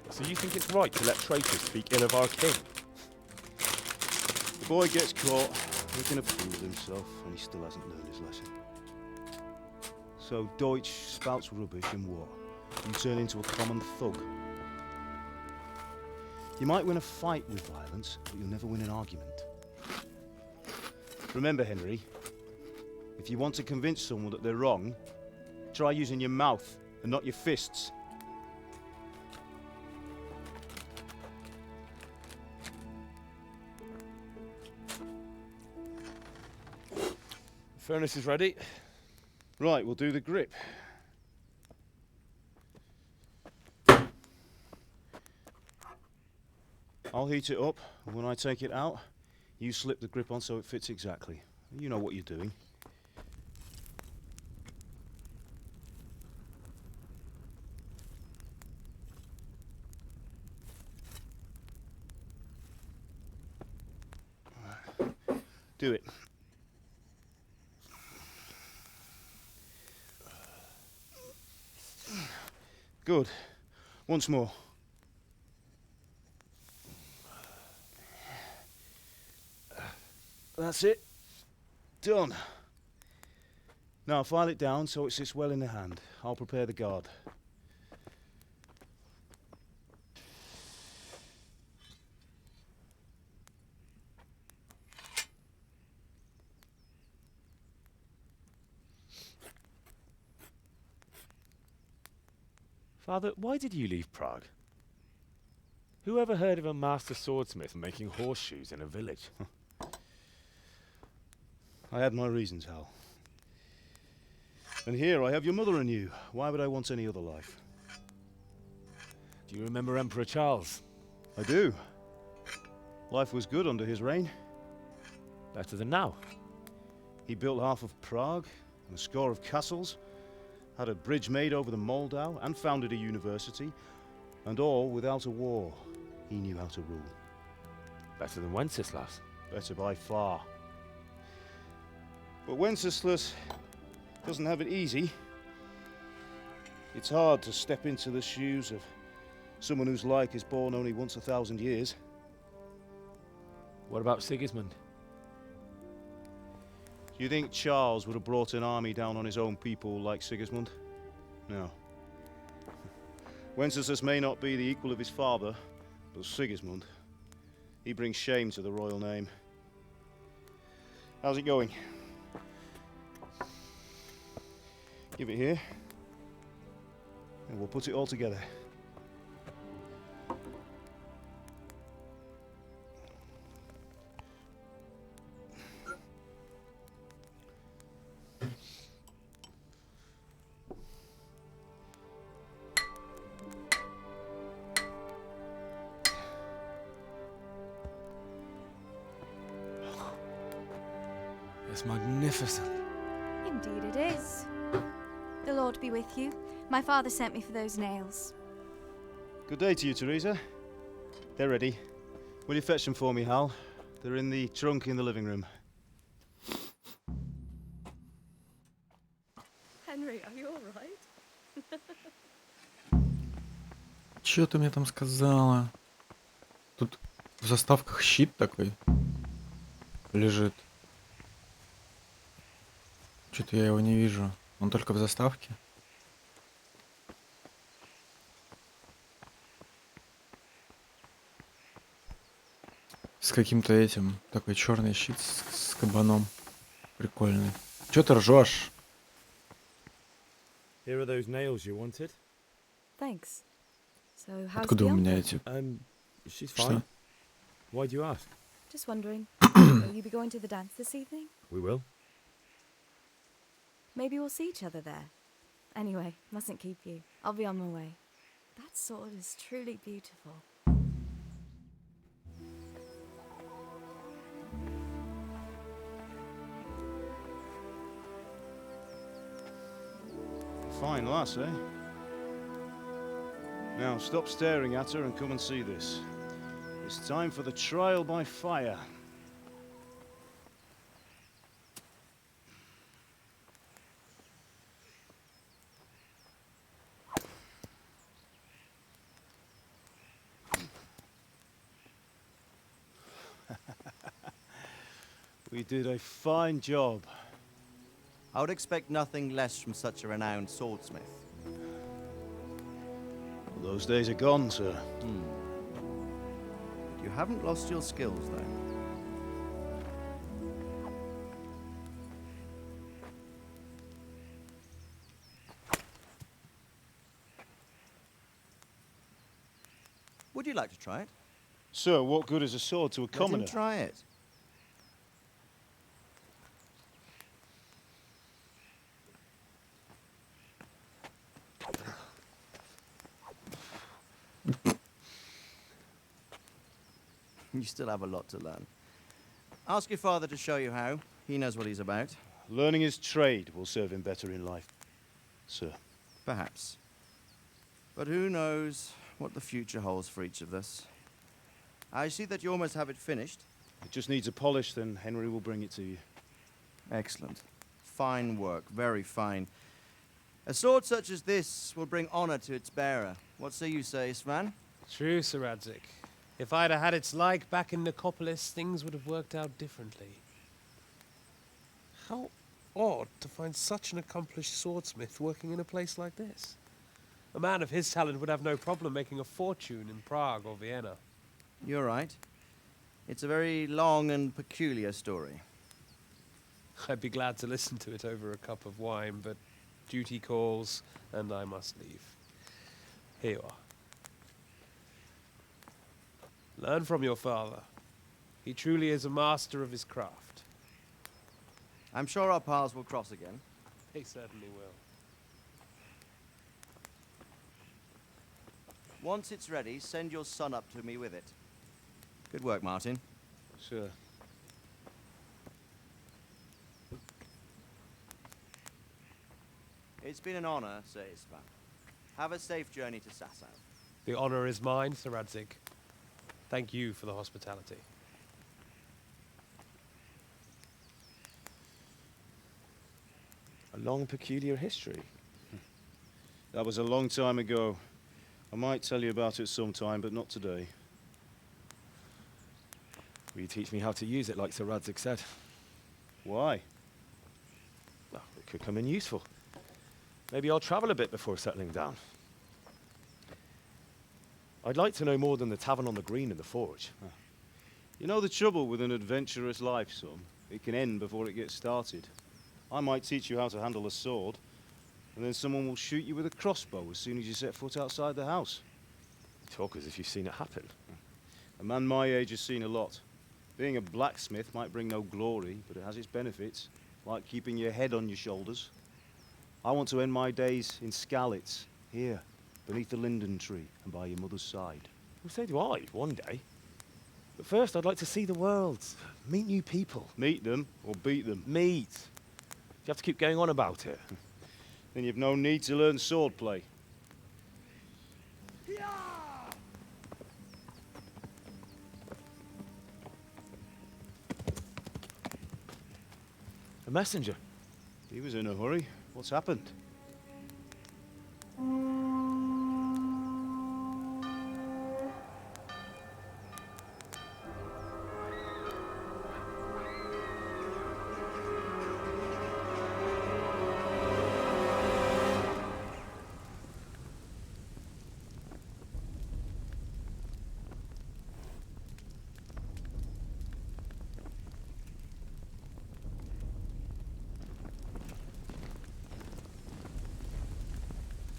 So you think it's right to let traitors speak ill of our king? The boy gets caught, making a fool of himself, and he still hasn't learned his lesson. So Deutsch spouts rubbish and what? You turn into a common thug. You might win a fight with violence, but you'll never win an argument. Remember, Henry, if you want to convince someone that they're wrong, try using your mouth and not your fists. The furnace is ready. Right, we'll do the grip. I'll heat it up, and when I take it out, you slip the grip on so it fits exactly. You know what you're doing. Do it. Good. Once more. That's it. Done. Now file it down so it sits well in the hand. I'll prepare the guard. Father, why did you leave Prague? Who ever heard of a master swordsmith making horseshoes in a village? I had my reasons, Hal. And here I have your mother and you. Why would I want any other life? Do you remember Emperor Charles? I do. Life was good under his reign. Better than now. He built half of Prague and a score of castles, had a bridge made over the Moldau, and founded a university, and all without a war. He knew how to rule. Better than Wenceslas. Better by far. But Wenceslas doesn't have it easy. It's hard to step into the shoes of someone whose like is born only once 1,000 years. What about Sigismund? Do you think Charles would have brought an army down on his own people like Sigismund? No. Wenceslas may not be the equal of his father, but Sigismund, he brings shame to the royal name. How's it going? Give it here, and we'll put it all together. It's magnificent. Indeed it is. The Lord be with you. My father sent me for those nails. Good day to you, Teresa. They're ready. Will you fetch them for me, Hal? They're in the trunk in the living room. Henry, are you all right? Чё ты мне там сказала? Тут в заставках щит такой лежит. Что-то я его не вижу. Он только в заставке. С каким-то этим. Такой черный щит с кабаном. Прикольный. Чё ты ржешь? Here are those nails you wanted. Thanks. So how's Откуда у Bianca? меня эти? She's Что? fine. Why do you ask? Just wondering. Will you be going to the dance this evening? We will. Maybe we'll see each other there. Anyway, mustn't keep you. I'll be on my way. That sword is truly beautiful. Fine lass, eh? Now stop staring at her and come and see this. It's time for the trial by fire. We did a fine job. I would expect nothing less from such a renowned swordsmith. Well, those days are gone, sir. You haven't lost your skills, though. Would you like to try it? Sir, what good is a sword to a commoner? Let him try it. You still have a lot to learn. Ask your father to show you how. He knows what he's about. Learning his trade will serve him better in life, sir. Perhaps. But who knows what the future holds for each of us. I see that you almost have it finished. It just needs a polish, then Henry will bring it to you. Excellent. Fine work, very fine. A sword such as this will bring honor to its bearer. What say you, Svan? True, Sir Radzik. If I'd have had its like back in Nicopolis, things would have worked out differently. How odd to find such an accomplished swordsmith working in a place like this. A man of his talent would have no problem making a fortune in Prague or Vienna. You're right. It's a very long and peculiar story. I'd be glad to listen to it over a cup of wine, but duty calls, and I must leave. Here you are. Learn from your father. He truly is a master of his craft. I'm sure our paths will cross again. He certainly will. Once it's ready, send your son up to me with it. Good work, Martin. Sure. It's been an honor, Sir Istvan. Have a safe journey to Sasau. The honor is mine, Sir Radzig. Thank you for the hospitality. A long, peculiar history. That was a long time ago. I might tell you about it sometime, but not today. Will you teach me how to use it like Sir Radzig said? Why? Well, it could come in useful. Maybe I'll travel a bit before settling down. I'd like to know more than the tavern on the green and the forge. You know the trouble with an adventurous life, son? It can end before it gets started. I might teach you how to handle a sword, and then someone will shoot you with a crossbow as soon as you set foot outside the house. You talk as if you've seen it happen. A man my age has seen a lot. Being a blacksmith might bring no glory, but it has its benefits, like keeping your head on your shoulders. I want to end my days in Skalitz, here, beneath the linden tree and by your mother's side. Well, so do I, one day. But first, I'd like to see the world, meet new people. Meet them or beat them? Meet. You have to keep going on about it. Then you've no need to learn swordplay. A messenger. He was in a hurry. What's happened?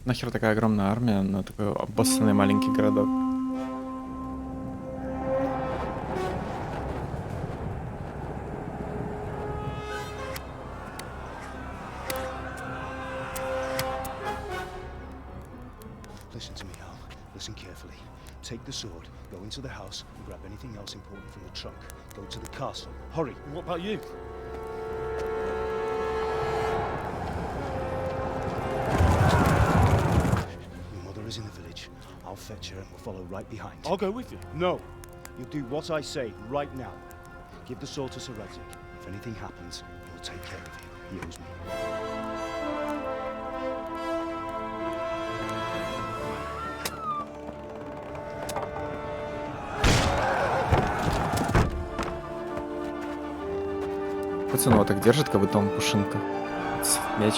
Нахер такая огромная армия на такой обоссанный маленький городок? Listen to me, Al. Listen carefully. Take the sword, go into the house, and grab anything else important from the trunk. Go to the castle. Hurry. And what about you? Your mother is in the village. I'll fetch her and we'll follow right behind. I'll go with you. No. You'll do what I say right now. Give the sword to Sir Radzig. If anything happens, he'll take care of you. He owes me. Пацан его так держит, как будто он пушинка. Мяч.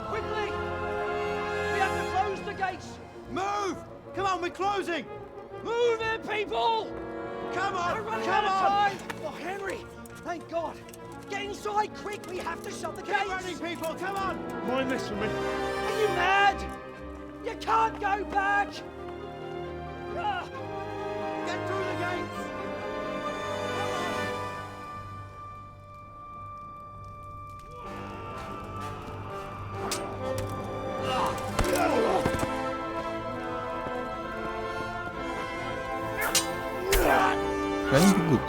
Quickly! We have to close the gates! Move! Come on, we're closing! Move it, people! Come on! We're running Come out of on! time! Oh, Henry! Thank God! Get inside, quick! We have to shut the gates! Keep running, people! Come on! Mind this for me. Are you mad? You can't go back! Ah! Get through the gates! Они бегут.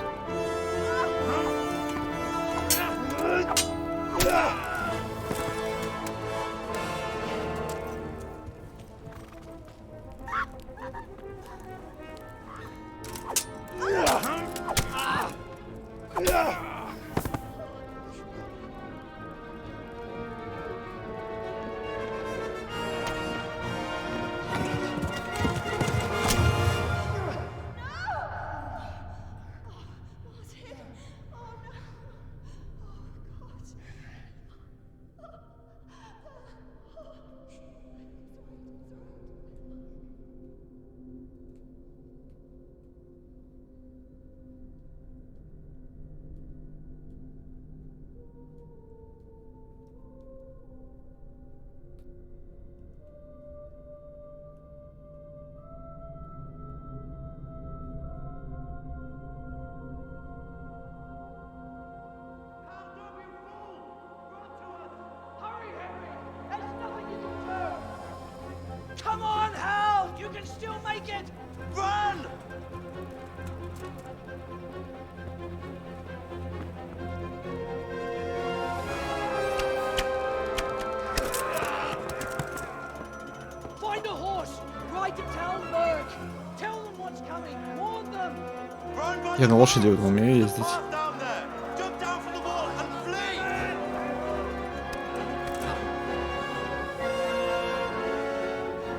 Я на лошади умею ездить.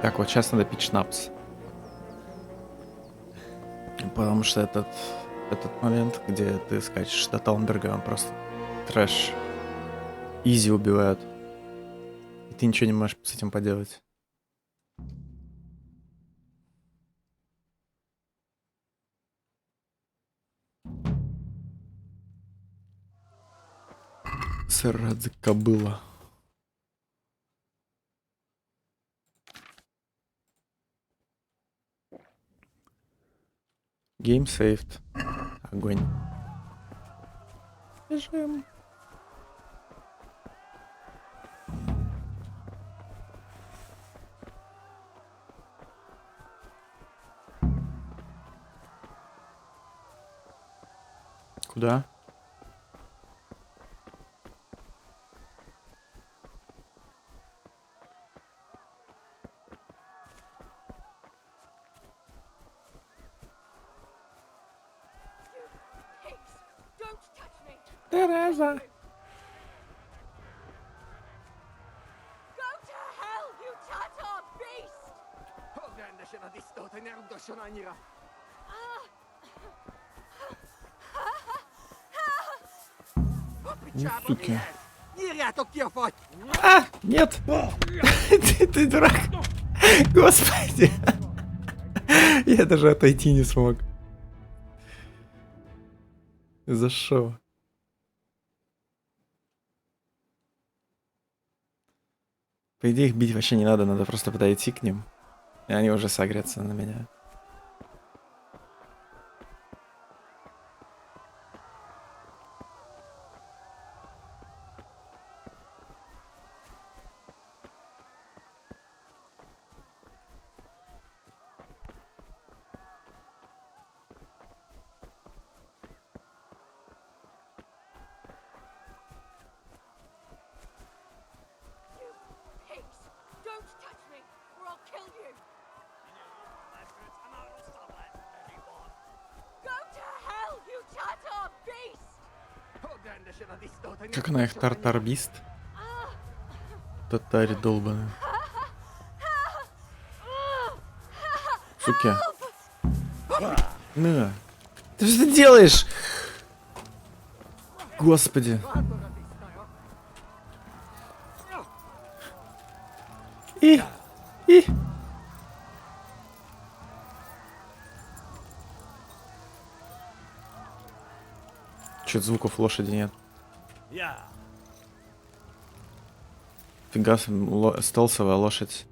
Так, вот сейчас надо пить шнапс. Потому что этот момент, где ты скачешь до Таунберга, он просто трэш. Изи убивают. И ты ничего не можешь с этим поделать. Сэр Радзик кобыла. Game saved. Огонь. Бежим. Куда? Тереза. Ну, суки. А, нет! Ты дурак! Господи! Я даже отойти не смог. За шо? По идее, их бить вообще не надо просто подойти к ним. И они уже согрятся на меня. Как она их тартарбист? Татари долбаные. Суки. На. Ты что ты делаешь? Господи. И. Чё-то звуков лошади нет. Фига себе, стелсовая лошадь.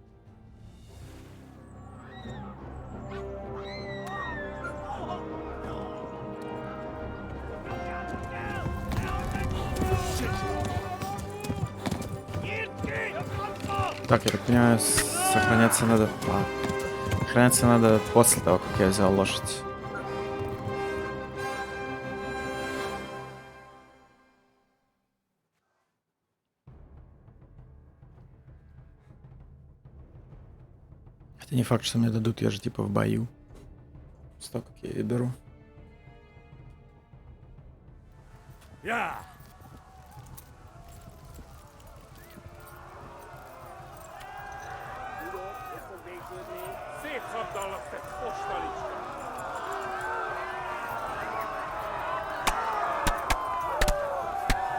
Так, я так понимаю, сохраняться надо... Сохраняться надо после того, как я взял лошадь. Это не факт, что мне дадут, я же типа в бою. Стоп, как я и беру.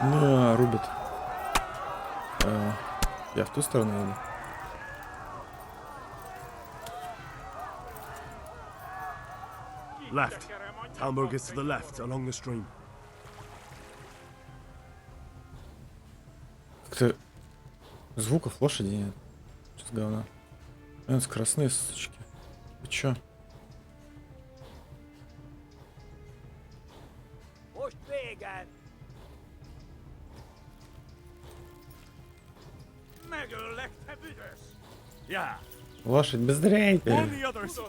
Ну, рубит. Я в ту сторону иду. Left. Talmberg is to the left, along the stream. Как-то звуков лошади нет. Что-то говно. Скоростные сучки. Вы чё? Лошадь быстрее!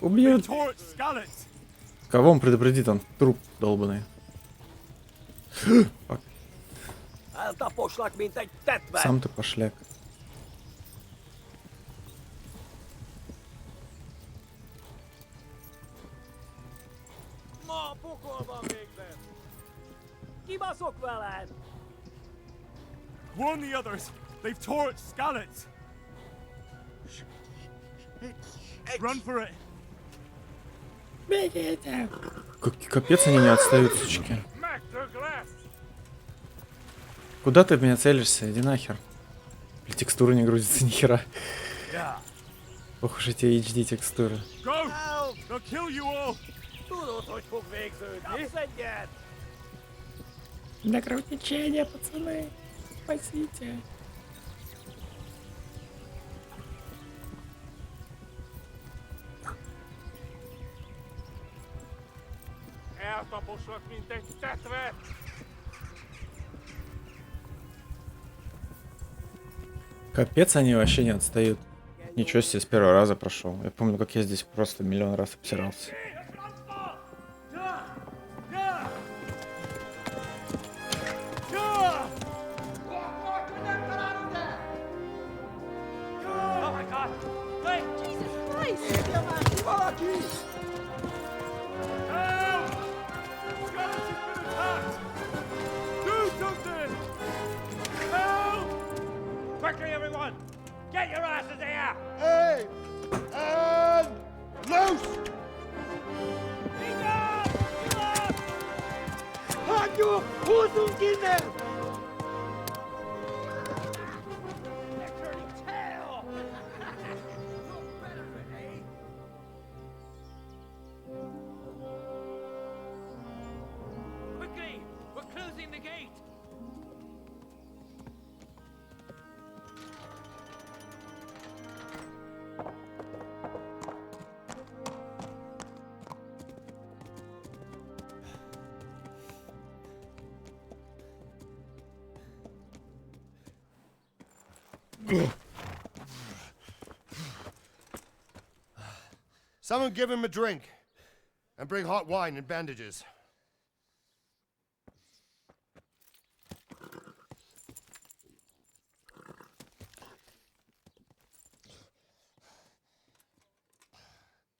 Убьют! Кого он предупредит? Он труп долбаный. Сам ты пошляк. kibaszok veled! Warn the others! They've torched Skalitz! Run for it! Бегите! Капец, они не отстают, сучки. Куда ты в меня целишься? Иди нахер. Или текстуры не грузятся ни хера. Ох уж эти HD текстуры. Tudod, hogy fog végződni? Kapsz Для кровотечения, пацаны. Спасите. Eltaposlak, mint egy tetvet! Капец, они вообще не отстают. Ничего себе, с первого раза прошел. Я помню, как я здесь просто миллион раз обсирался. Oh my god! Wait! Jesus Christ! Help! Skalitz has been attacked! Do something! Help! Quickly, everyone! Get your asses here! Hey! And loose! Hagyjuk! Húzzunk innen! They're turning tail! Quickly! We're closing the gate! Someone give him a drink. And bring hot wine and bandages.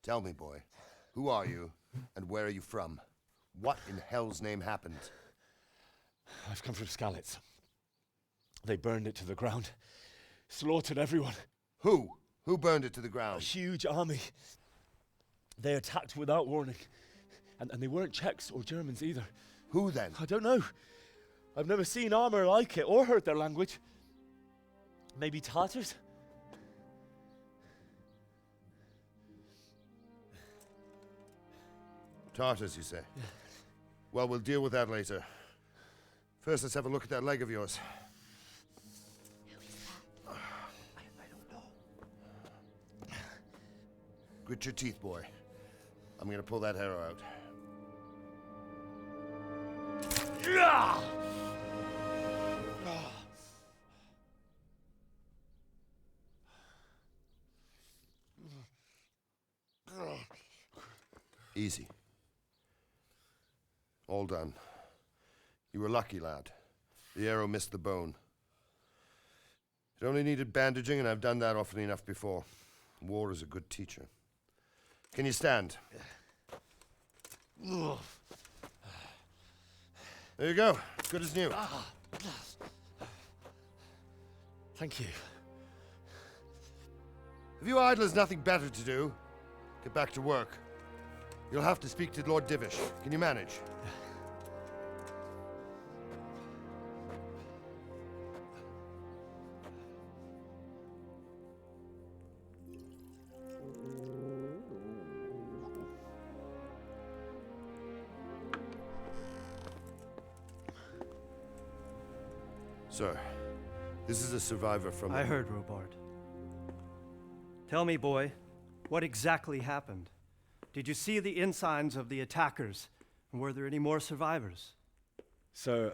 Tell me, boy, who are you and where are you from? What in hell's name happened? I've come from Skalitz. They burned it to the ground. Slaughtered everyone. Who? Who burned it to the ground? A huge army. They attacked without warning. And they weren't Czechs or Germans either. Who then? I don't know. I've never seen armor like it or heard their language. Maybe Tatars? Tartars, you say? Yeah. Well, we'll deal with that later. First, let's have a look at that leg of yours. I don't know. Grit your teeth, boy. I'm gonna pull that arrow out. Easy. All done. You were lucky, lad. The arrow missed the bone. It only needed bandaging, and I've done that often enough before. War is a good teacher. Can you stand? There you go. Good as new. Thank you. If you idlers nothing better to do, get back to work. You'll have to speak to Lord Divish. Can you manage? Sir, this is a survivor from... I heard, Robart. Tell me, boy, what exactly happened? Did you see the ensigns of the attackers? And were there any more survivors? So,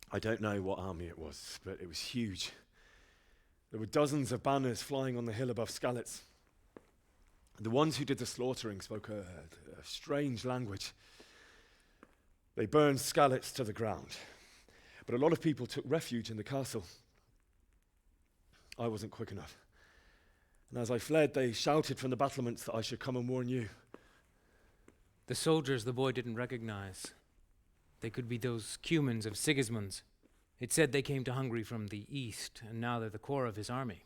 I don't know what army it was, but it was huge. There were dozens of banners flying on the hill above Skalitz. The ones who did the slaughtering spoke a strange language. They burned Skalitz to the ground. But a lot of people took refuge in the castle. I wasn't quick enough. And as I fled, they shouted from the battlements that I should come and warn you. The soldiers the boy didn't recognize. They could be those Cumans of Sigismund's. It said they came to Hungary from the east, and now they're the core of his army.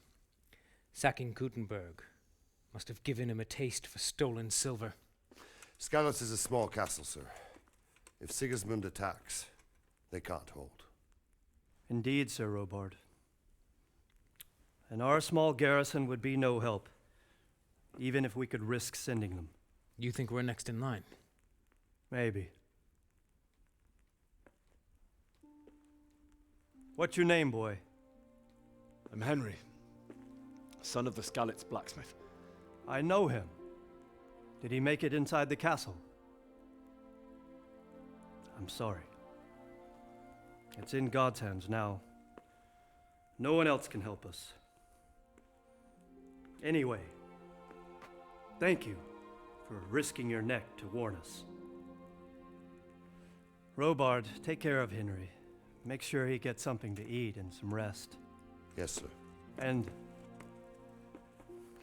Sacking Gutenberg must have given him a taste for stolen silver. Skalitz is a small castle, sir. If Sigismund attacks, they can't hold. Indeed, Sir Robard. And our small garrison would be no help, even if we could risk sending them. You think we're next in line? Maybe. What's your name, boy? I'm Henry, son of the Skalitz blacksmith. I know him. Did he make it inside the castle? I'm sorry. It's in God's hands now. No one else can help us. Anyway, thank you for risking your neck to warn us. Robard, take care of Henry. Make sure he gets something to eat and some rest. Yes, sir. And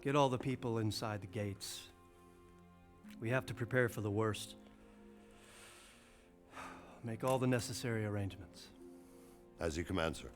get all the people inside the gates. We have to prepare for the worst. Make all the necessary arrangements. As you command, sir.